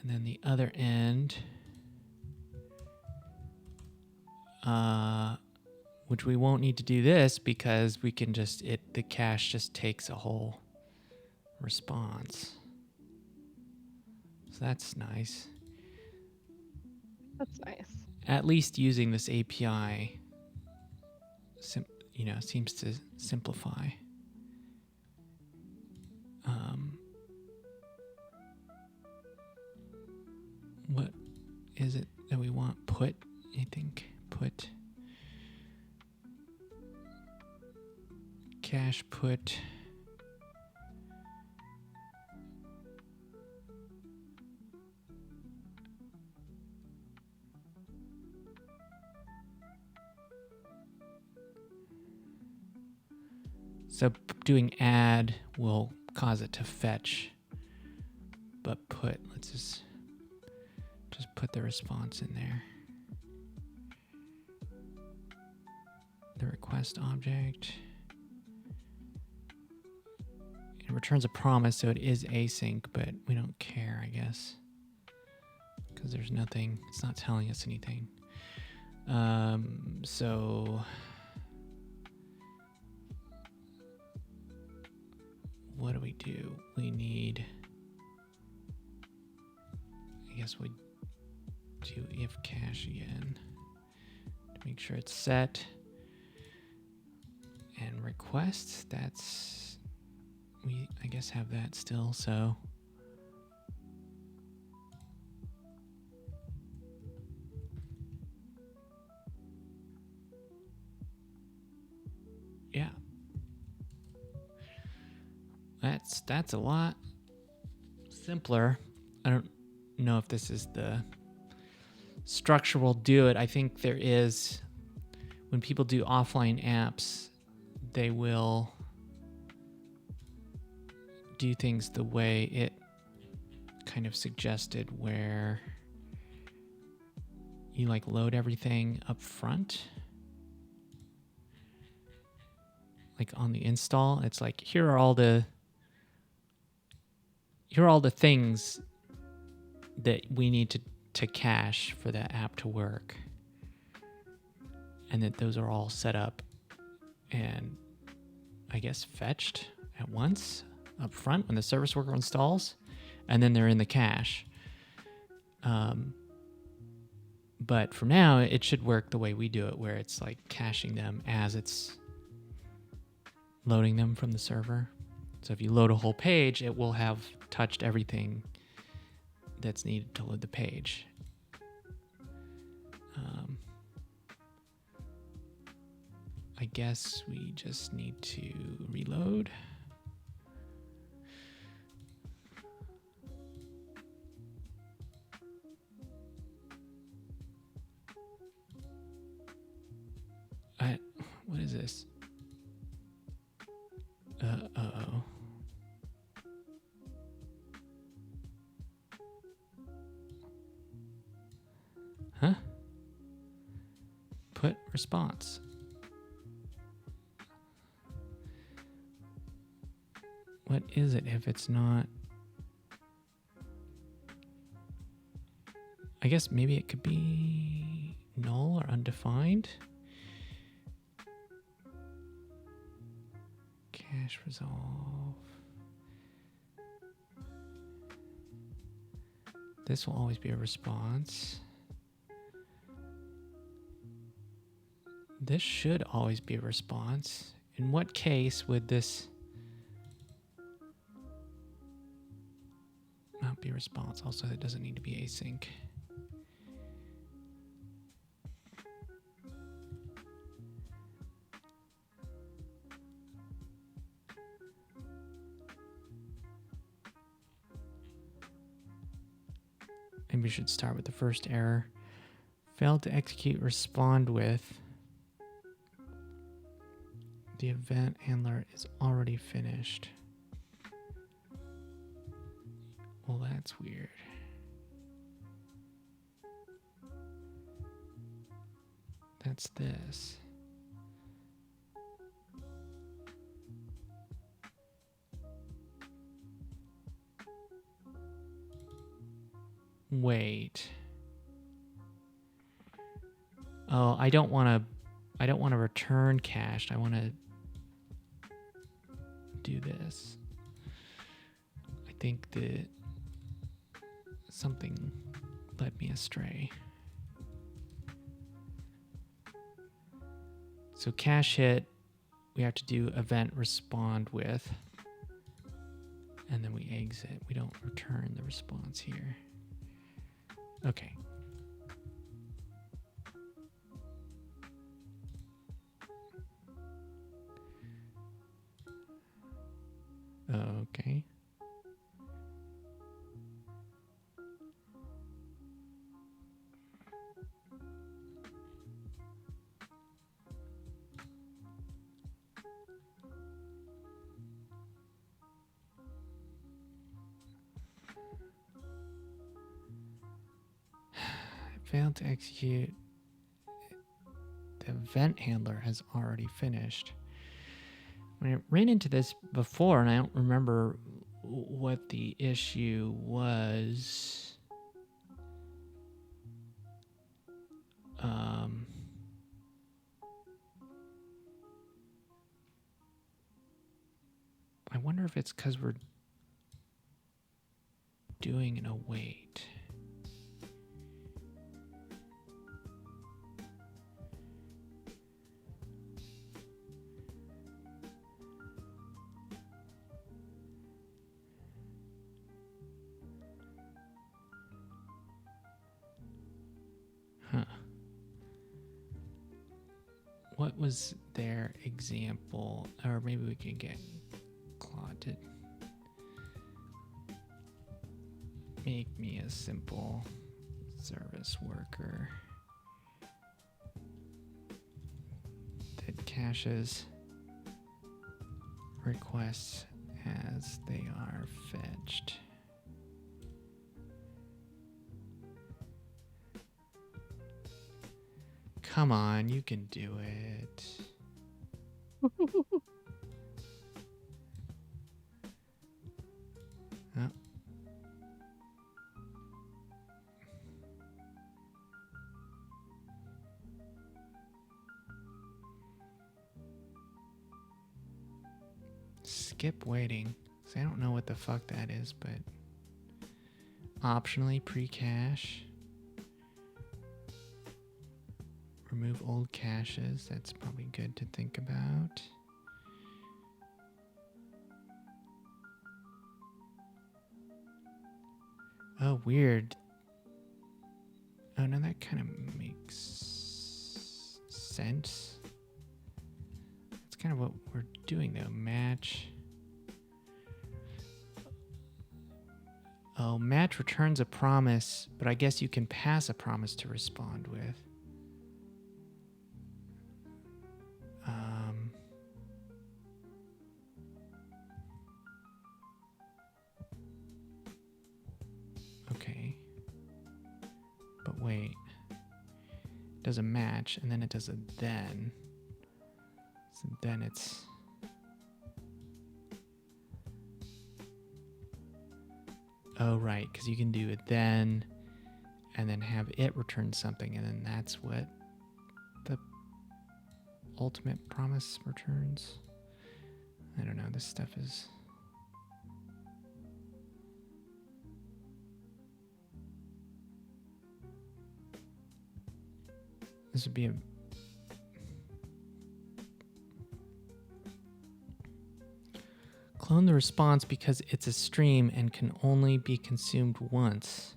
And then the other end, which we won't need to do this because we can just, the cache just takes a whole response. So that's nice. That's nice. at least using this API, seems to simplify. What is it that we want? Put, I think, put, cache put. So doing add will cause it to fetch, but put, let's just put the response in there. The request object. It returns a promise, so it is async, but we don't care, I guess, because there's nothing, it's not telling us anything. So what do? We need, I guess we do if cache again to make sure it's set. And request, that's, we, I guess, have that still, so. Yeah. That's a lot simpler. I don't know if this is the structure will do it. I think there is, when people do offline apps, they will do things the way it kind of suggested, where you like load everything up front. Like on the install, it's like, here are all the things that we need to cache for that app to work. And that those are all set up and, I guess, fetched at once up front when the service worker installs, and then they're in the cache. But for now, it should work the way we do it, where it's like caching them as it's loading them from the server. So if you load a whole page, it will have touched everything that's needed to load the page. I guess we just need to reload. What is this? Uh-oh. Huh? Put response. What is it if it's not? I guess maybe it could be null or undefined. Cache resolve. This will always be a response. This should always be a response. In what case would this not be a response? Also, it doesn't need to be async. Maybe we should start with the first error. Failed to execute respond with. The event handler is already finished. Well, that's weird. That's this. Wait. Oh, I don't want to return cached. I want to do this. I think that something led me astray. So cache hit, we have to do event respond with, and then we exit. We don't return the response here. Okay. Okay. Failed to execute. The event handler has already finished. I ran into this before, and I don't remember what the issue was. I wonder if it's because we're doing an await. Huh. What was their example? Or maybe we can get Claude to make me a simple service worker that caches requests as they are fetched. Come on, you can do it. Oh. Skip waiting. So I don't know what the fuck that is, but optionally pre-cache. Remove old caches. That's probably good to think about. Oh, weird. Oh, no, that kind of makes sense. That's kind of what we're doing, though. Match. Oh, match returns a promise, but I guess you can pass a promise to respond with. Okay. But wait. It does a match, and then it does a then. So then it's... Oh, right, because you can do it then, and then have it return something, and then that's what the ultimate promise returns. I don't know, this stuff is... This would be a... Clone the response because it's a stream and can only be consumed once.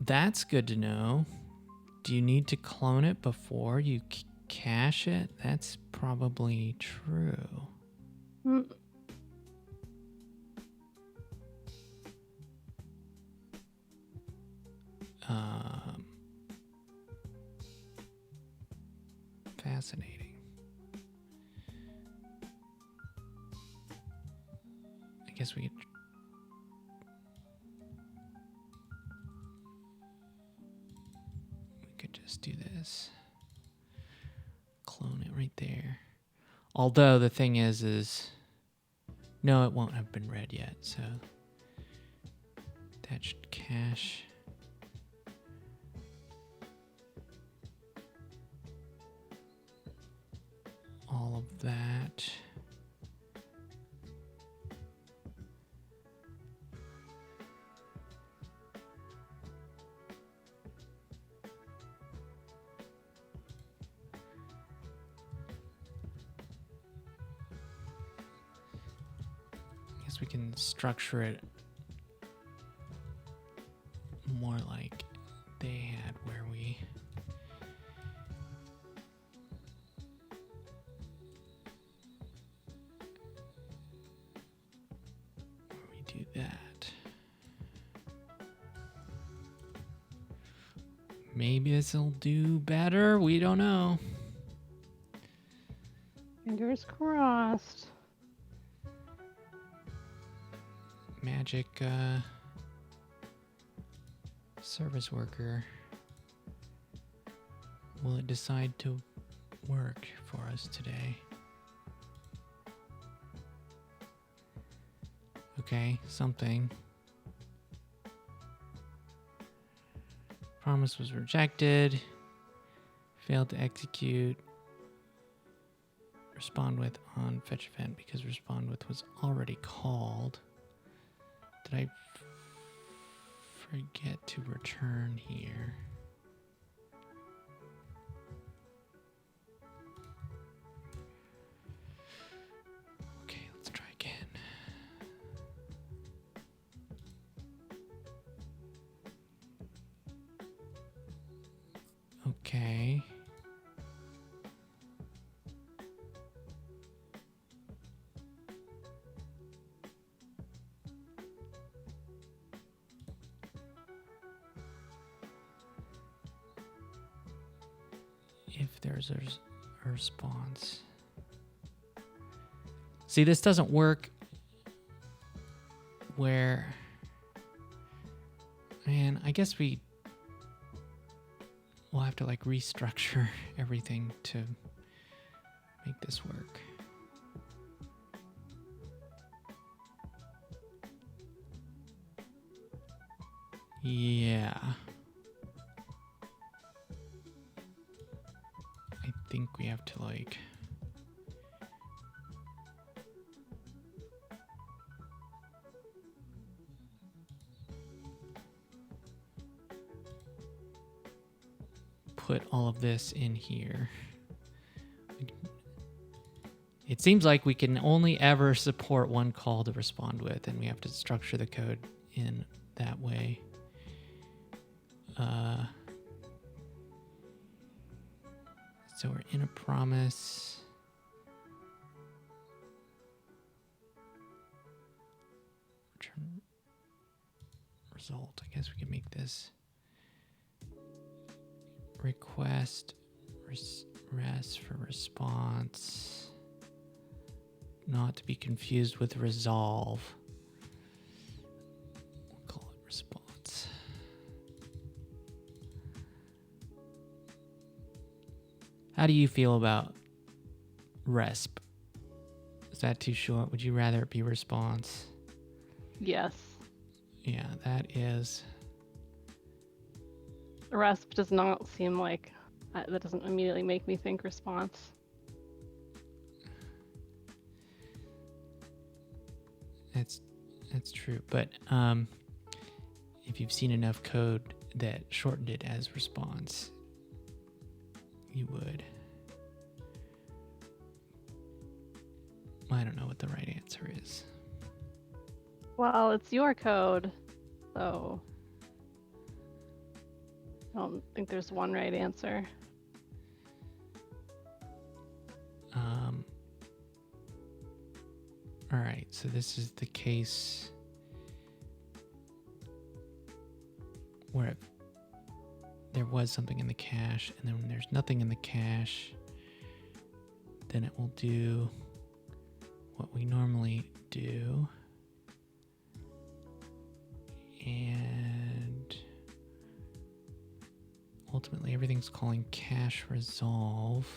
That's good to know. Do you need to clone it before you cache it? That's probably true. Fascinating. I guess we could just do this. Clone it right there. Although the thing is no, it won't have been read yet, so that should cache. All of that. we can structure it more like they had, where we do that. Maybe this will do better. We don't know. Fingers crossed. Magic service worker. Will it decide to work for us today? Okay, something. Promise was rejected. Failed to execute. Respond with on fetch event because respond with was already called. Did I forget to return here? Okay, let's try again. Okay. If there's a response. See, this doesn't work where, man, I guess we'll have to like restructure everything to make this work. Yeah. I think we have to like put all of this in here. It seems like we can only ever support one call to respond with, and we have to structure the code in that way. So we're in a promise. Return result. I guess we can make this request rest for response, not to be confused with resolve. We'll call it response. How do you feel about resp? Is that too short? Would you rather it be response? Yes. Yeah, that is. RESP does not seem like that doesn't immediately make me think response. That's true, but if you've seen enough code that shortened it as response, you would. I don't know what the right answer is. Well, it's your code, so I don't think there's one right answer. All right, so this is the case where there was something in the cache, and then when there's nothing in the cache, then it will do what we normally do. And ultimately everything's calling cache resolve.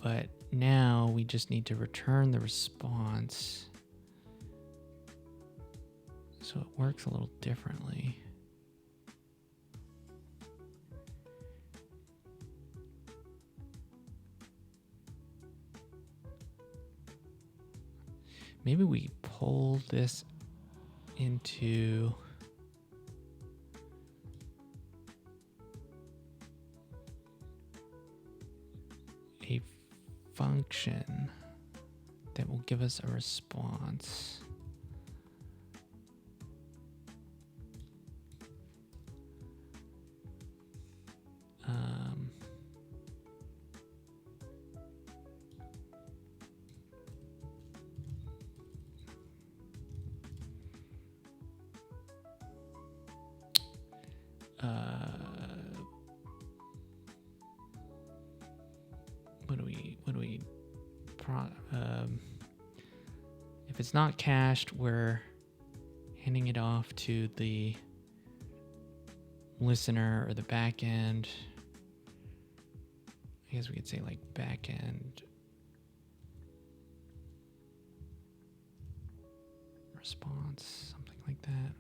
But now we just need to return the response. So it works a little differently. Maybe we pull this into a function that will give us a response. If it's not cached, we're handing it off to the listener or the back end. I guess we could say like back end response, something like that.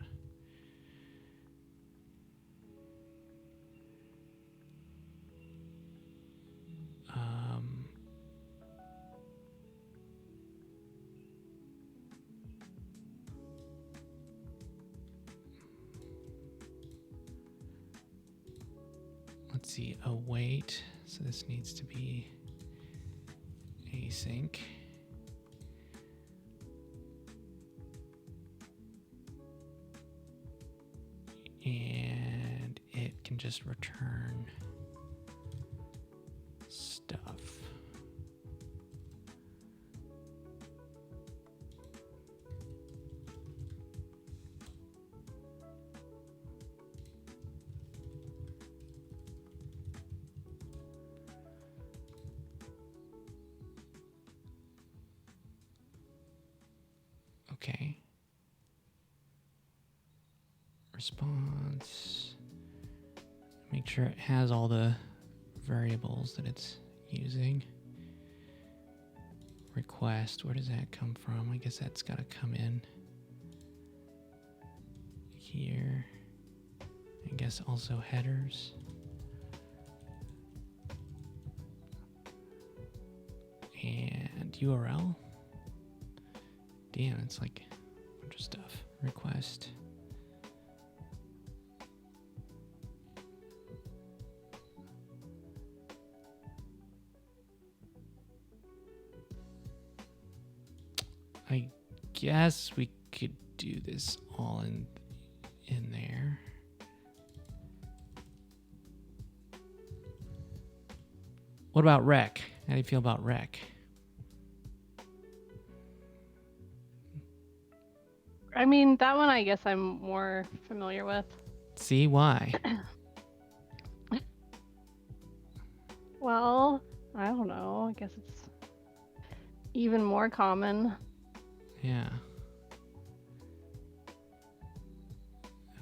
Let's see, await. So this needs to be async. And it can just return stuff. Okay. Response. Make sure it has all the variables that it's using. Request, where does that come from? I guess that's got to come in here. I guess also headers. And URL. Damn, it's like a bunch of stuff. Request. I guess we could do this all in there. What about rec? How do you feel about rec? I mean, that one I guess I'm more familiar with. See, why? Well, I don't know. I guess it's even more common. Yeah.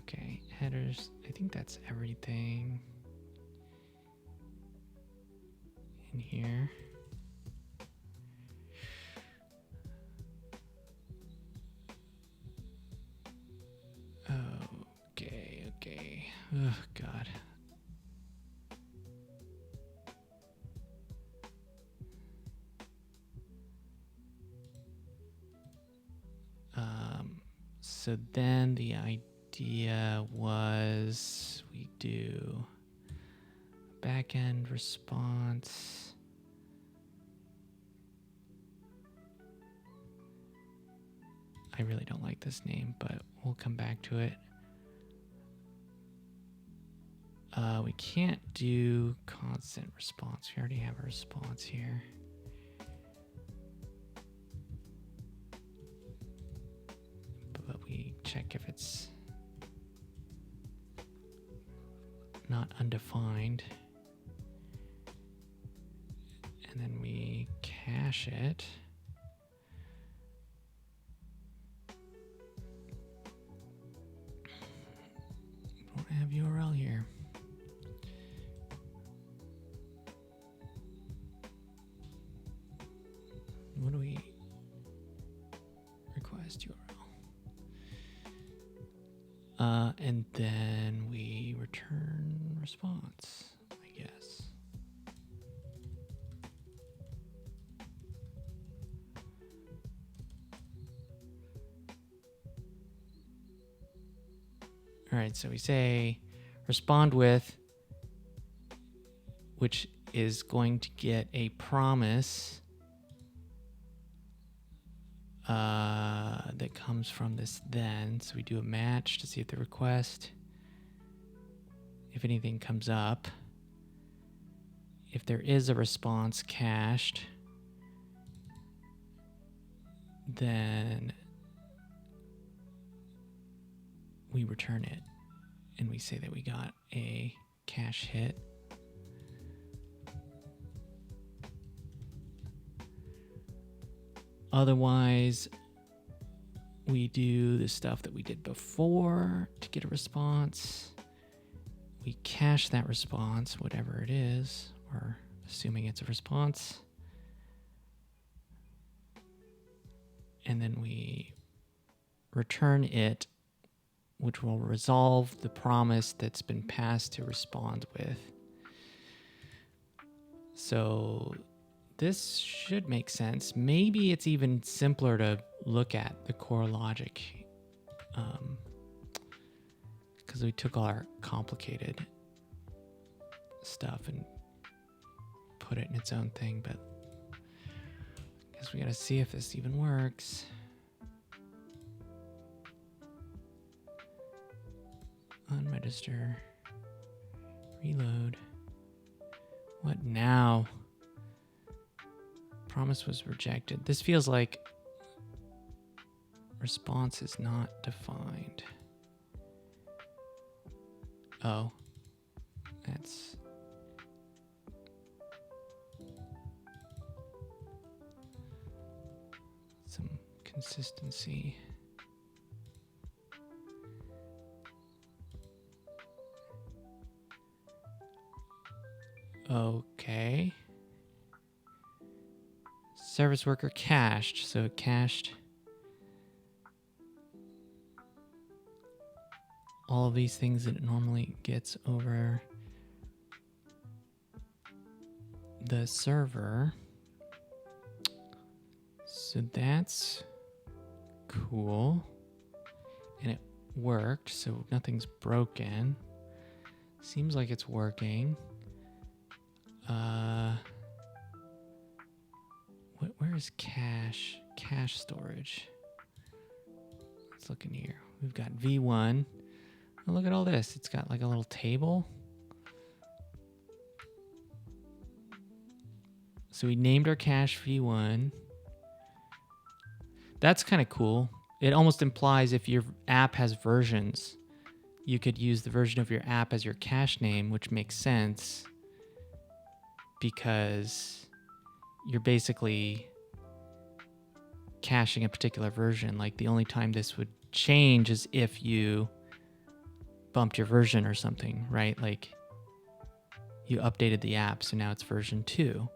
Okay, headers. I think that's everything in here. Okay. Oh, God. So then the idea was we do backend response. I really don't like this name, but we'll come back to it. We can't do constant response. We already have a response here. But we check if it's not undefined. And then we cache it. Don't have URL here. What do we request URL? And then we return response, I guess. All right, so we say respond with, which is going to get a promise comes from this then. So we do a match to see if the request, if anything comes up. If there is a response cached, then we return it and we say that we got a cache hit. Otherwise, we do the stuff that we did before to get a response. We cache that response, whatever it is, or assuming it's a response. And then we return it, which will resolve the promise that's been passed to respond with. So this should make sense. Maybe it's even simpler to look at the core logic, because we took all our complicated stuff and put it in its own thing, but I guess we gotta see if this even works. Unregister, reload. What now? Promise was rejected. This feels like response is not defined. Oh, that's some consistency. Okay. Service worker cached, so it cached all of these things that it normally gets over the server. So that's cool. And it worked, so nothing's broken. Seems like it's working. Where is cache storage? Let's look in here. We've got V1. Oh, look at all this. It's got like a little table. So we named our cache V1. That's kind of cool. It almost implies if your app has versions, you could use the version of your app as your cache name, which makes sense because you're basically caching a particular version. Like the only time this would change is if you bumped your version or something, right? Like you updated the app, so now it's version 2.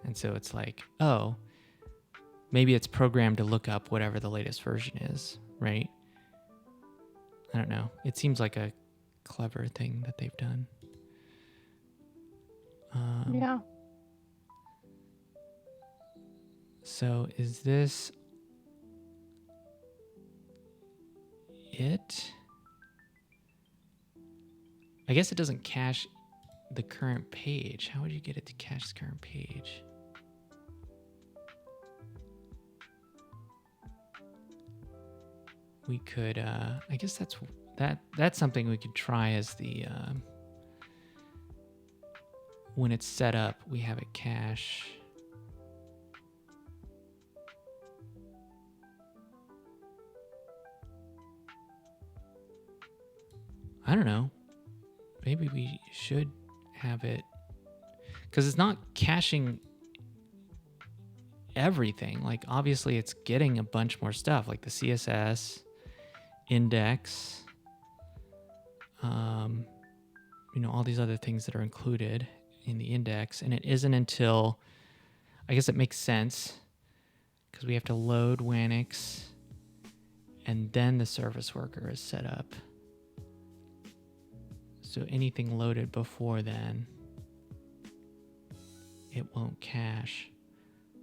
And so it's like, oh, maybe it's programmed to look up whatever the latest version is, right? I don't know. It seems like a clever thing that they've done. Yeah. So is this it? I guess it doesn't cache the current page. How would you get it to cache the current page? We could, I guess that's something we could try as the, when it's set up, we have it cache. I don't know. Maybe we should have it, because it's not caching everything. Like obviously it's getting a bunch more stuff like the CSS, index, all these other things that are included in the index. And it isn't until, I guess it makes sense because we have to load Wanix and then the service worker is set up. So anything loaded before then, it won't cache.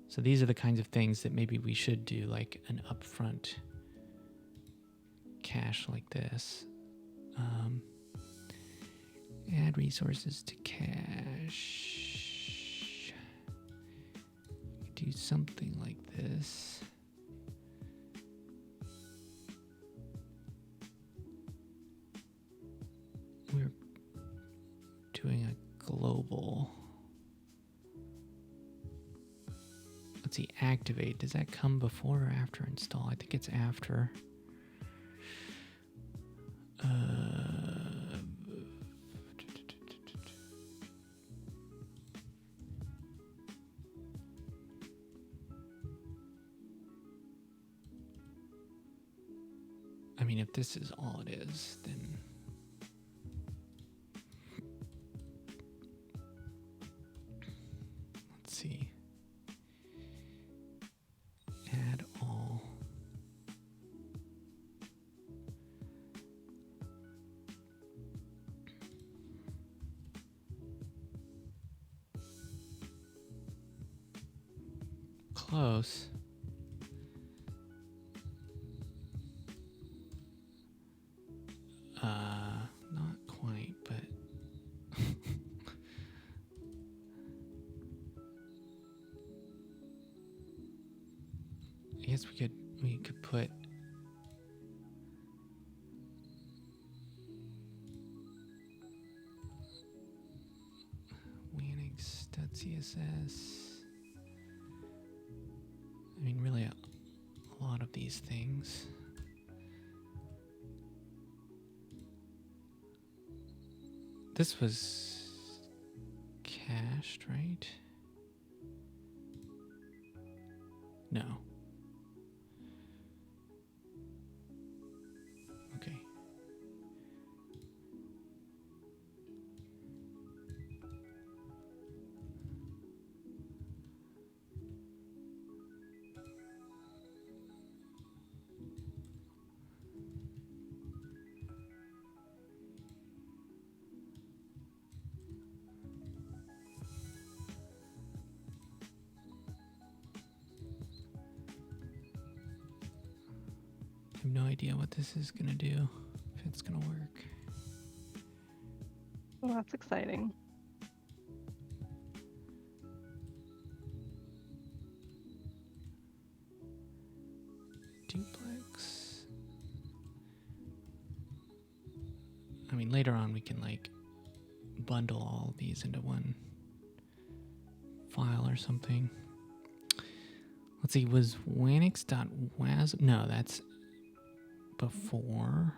So these are the kinds of things that maybe we should do, like an upfront cache like this. Add resources to cache. Do something like this. doing a global. Let's see, activate. Does that come before or after install? I think it's after. I mean, if this is all it is, then let's see. Add all. Close. Not quite, but I guess we could put Wanix.css. I mean, really a lot of these things. This was cached, right? No. Okay. I have no idea what this is gonna do, if it's gonna work. Well, that's exciting. Duplex. I mean, later on we can like bundle all these into one file or something. Let's see, was Wanix.was? No, that's before.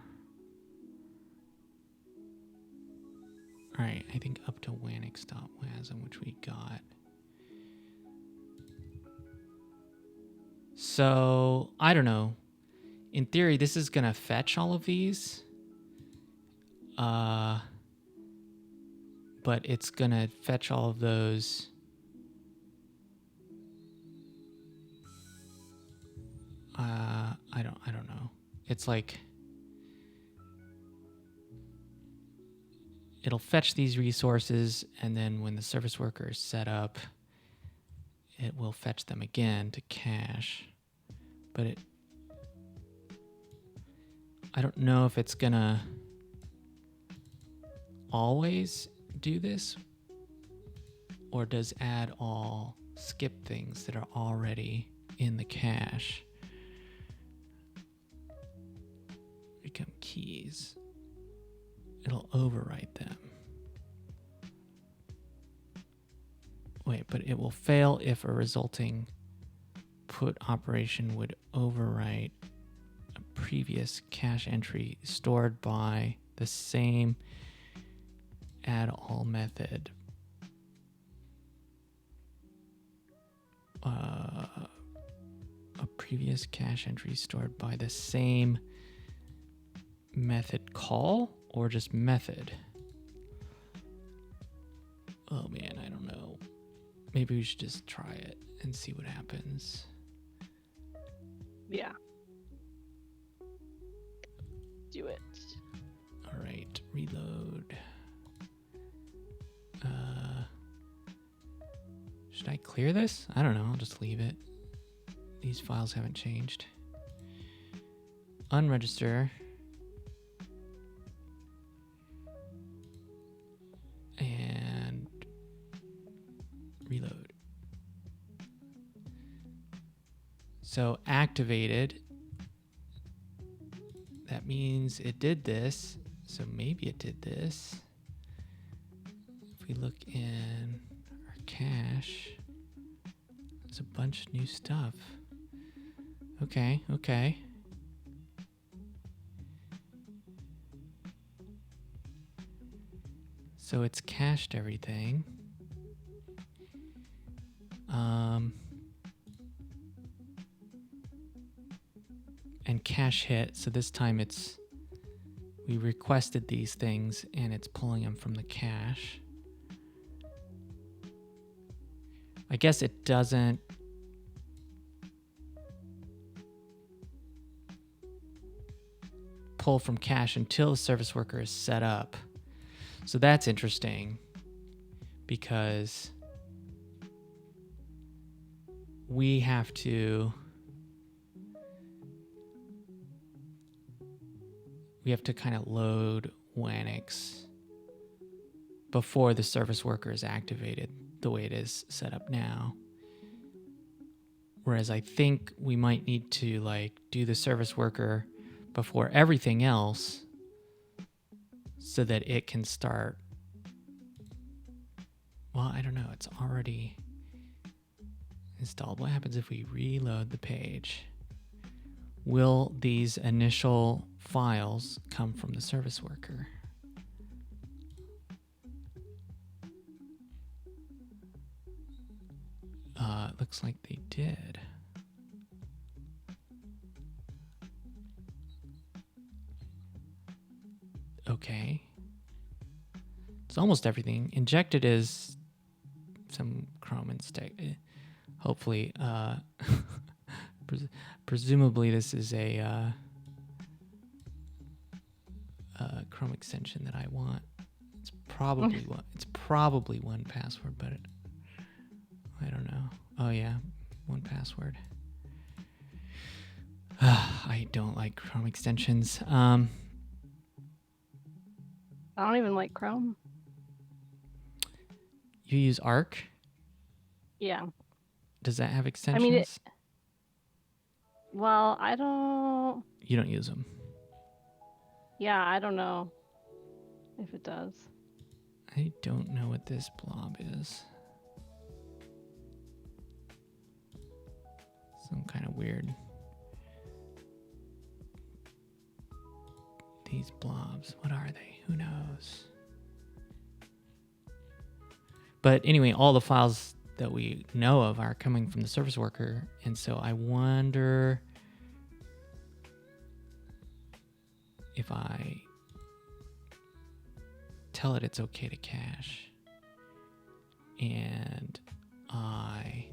All right, I think up to Wanix.wasm, which we got. So, I don't know. In theory, this is going to fetch all of these. But it's going to fetch all of those. I don't know. It's like it'll fetch these resources, and then when the service worker is set up, it will fetch them again to cache. But I don't know if it's gonna always do this, or does add all skip things that are already in the cache. Become keys. It'll overwrite them. Wait, but it will fail if a resulting put operation would overwrite a previous cache entry stored by the same add all method. A previous cache entry stored by the same method call or just method? Oh man, I don't know. Maybe we should just try it and see what happens. Yeah. Do it. All right, reload. Should I clear this? I don't know, I'll just leave it. These files haven't changed. Unregister. And reload. So activated. That means it did this. So maybe it did this. If we look in our cache, there's a bunch of new stuff. Okay. So it's cached everything. And cache hit. So this time we requested these things and it's pulling them from the cache. I guess it doesn't pull from cache until the service worker is set up. So that's interesting because we have to kind of load Wanix before the service worker is activated the way it is set up now. Whereas I think we might need to like do the service worker before everything else so that it can start. Well, I don't know. It's already installed. What happens if we reload the page? Will these initial files come from the service worker? It looks like they did. Okay. It's almost everything. Injected is some Chrome instead. Hopefully, presumably this is a Chrome extension that I want. It's probably it's probably 1Password, but I don't know. Oh yeah, 1Password. I don't like Chrome extensions. I don't even like Chrome. You use Arc? Yeah. Does that have extensions? I mean, well, I don't. You don't use them. Yeah, I don't know if it does. I don't know what this blob is. Some kind of weird. These blobs, what are they? Who knows? But anyway, all the files that we know of are coming from the service worker. And so I wonder if I tell it it's okay to cache and I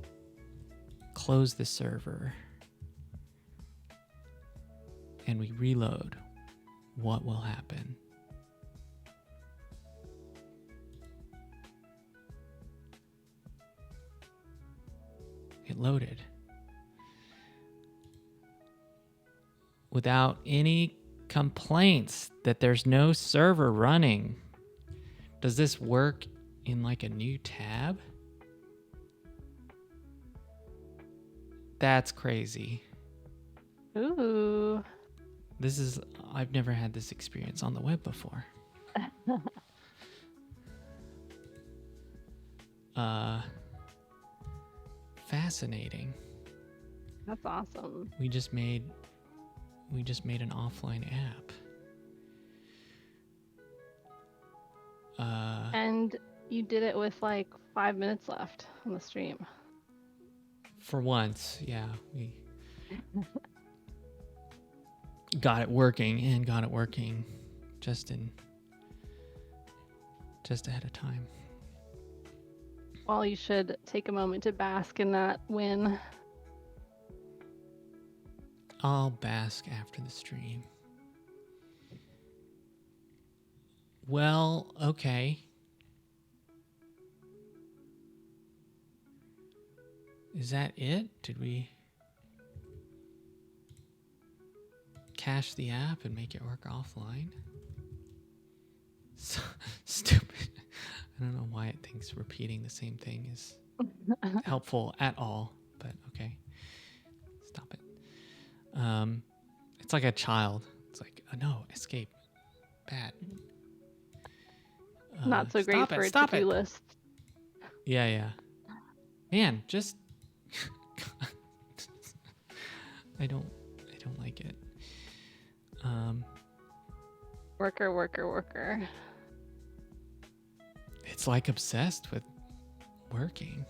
close the server and we reload, what will happen? It loaded without any complaints that there's no server running. Does this work in like a new tab? That's crazy. Ooh. I've never had this experience on the web before. Fascinating. That's awesome. We just made an offline app. And you did it with like 5 minutes left on the stream. For once, yeah, we got it working just ahead of time. Well, you should take a moment to bask in that win. I'll bask after the stream. Well, okay. Is that it? Did we cache the app and make it work offline? So stupid. I don't know why it thinks repeating the same thing is helpful at all, but okay. Stop it. It's like a child. It's like, oh no, escape. Bad. Not so great Stop for it! a Stop to-do it! list. Yeah. Man, just I don't like it. Worker. It's like obsessed with working.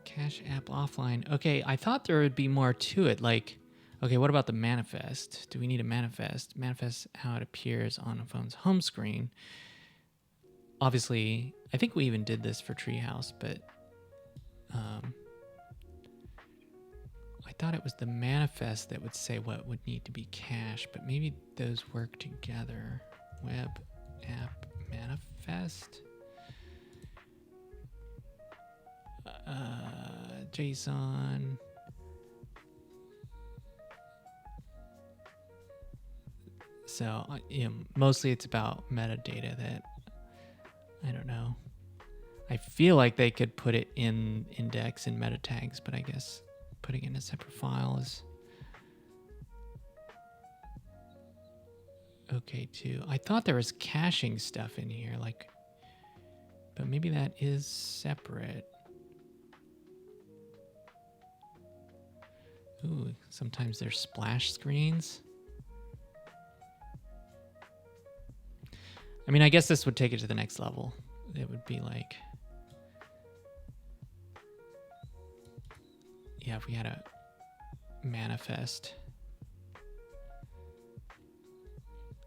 Cache app offline. Okay, I thought there would be more to it. Like, okay, what about the manifest? Do we need a manifest? Manifest how it appears on a phone's home screen. Obviously, I think we even did this for Treehouse, but I thought it was the manifest that would say what would need to be cached, but maybe those work together. Web app manifest. JSON. So, mostly it's about metadata that, I don't know. I feel like they could put it in index and meta tags, but I guess putting it in a separate file is okay too. I thought there was caching stuff in here, like, but maybe that is separate. Ooh, sometimes there's splash screens. I mean, I guess this would take it to the next level. It would be like, yeah, if we had a manifest.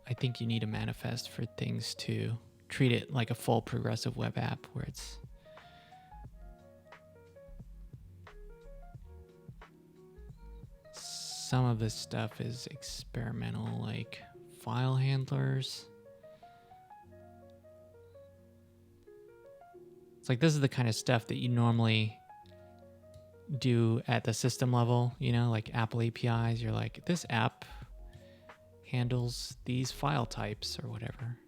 I think you need a manifest for things to treat it like a full progressive web app where it's some of this stuff is experimental, like file handlers. It's like this is the kind of stuff that you normally do at the system level, you know, like Apple APIs. You're like, this app handles these file types or whatever.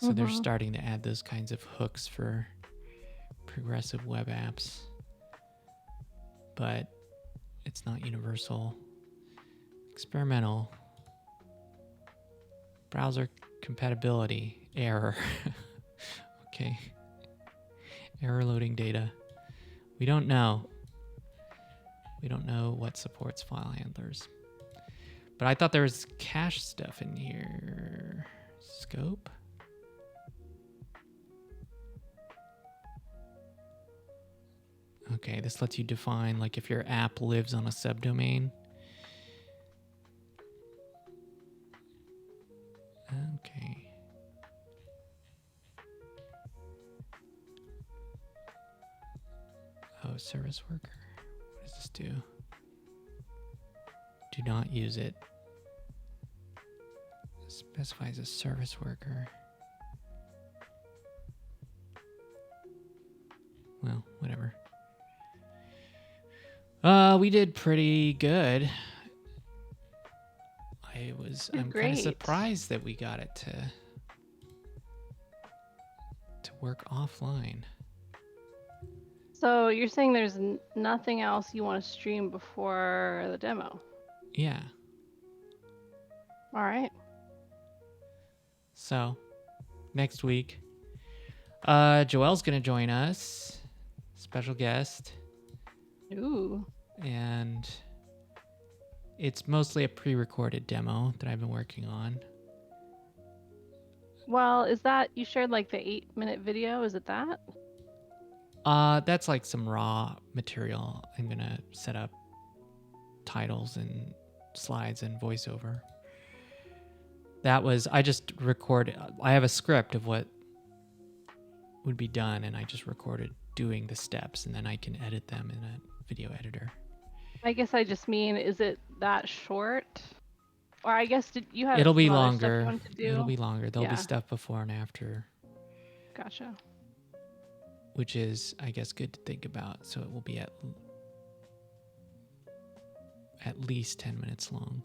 So they're starting to add those kinds of hooks for progressive web apps. But it's not universal. Experimental. Browser compatibility. Error. Okay. Error loading data. We don't know. We don't know what supports file handlers. But I thought there was cache stuff in here. Scope. Okay, this lets you define, like, if your app lives on a subdomain. Okay. Oh, service worker. What does this do? Do not use it. Specifies a service worker. Well, whatever. We did pretty good. I'm kind of surprised that we got it to work offline. So you're saying there's nothing else you want to stream before the demo? Yeah. All right. So, next week, Joelle's gonna join us, special guest. Ooh. And it's mostly a pre-recorded demo that I've been working on. Well, is that, you shared like the 8-minute video, is it that? That's like some raw material. I'm gonna set up titles and slides and voiceover. I just recorded, I have a script of what would be done, and I just recorded doing the steps, and then I can edit them in a video editor. I guess I just mean, is it that short? Or I guess did you have It'll be some other longer. stuff you wanted to do? It'll be longer. There'll be stuff before and after. Gotcha. Which is, I guess, good to think about. So it will be at least 10 minutes long.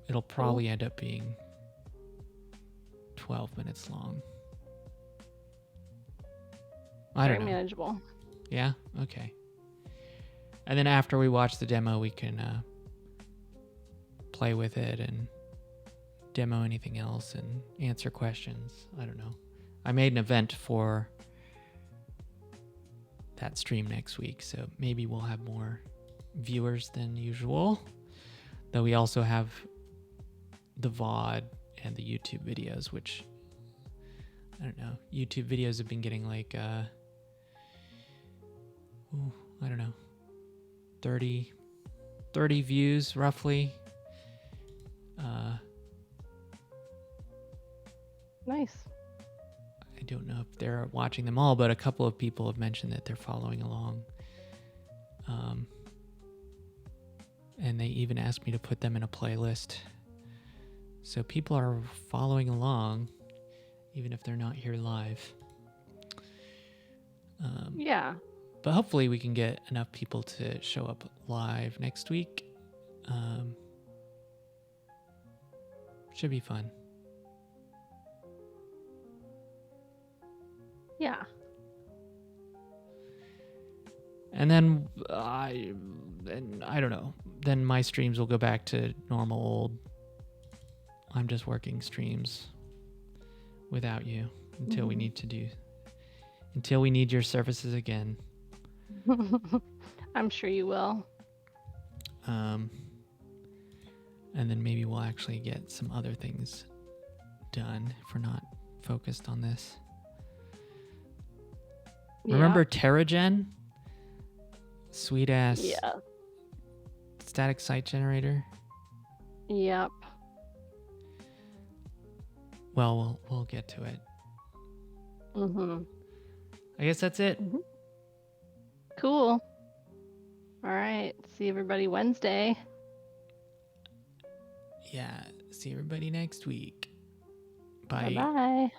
It'll probably end up being 12 minutes long. I don't know. Very manageable. Yeah? Okay. And then after we watch the demo, we can play with it and demo anything else and answer questions. I don't know. I made an event for that stream next week, so maybe we'll have more viewers than usual. Though we also have the VOD and the YouTube videos, which I don't know. YouTube videos have been getting like I don't know, 30 views roughly. Nice. I don't know if they're watching them all, but a couple of people have mentioned that they're following along. And they even asked me to put them in a playlist. So people are following along, even if they're not here live. Yeah. But hopefully we can get enough people to show up live next week. Should be fun. Yeah. And then I don't know. Then my streams will go back to normal old. I'm just working streams without you until we need your services again. I'm sure you will. And then maybe we'll actually get some other things done if we're not focused on this. Yeah. Remember TerraGen? Sweet ass static site generator. Yep. Well, we'll get to it. I guess that's it. Cool. All right. See everybody Wednesday. Yeah. See everybody next week. Bye. Bye-bye.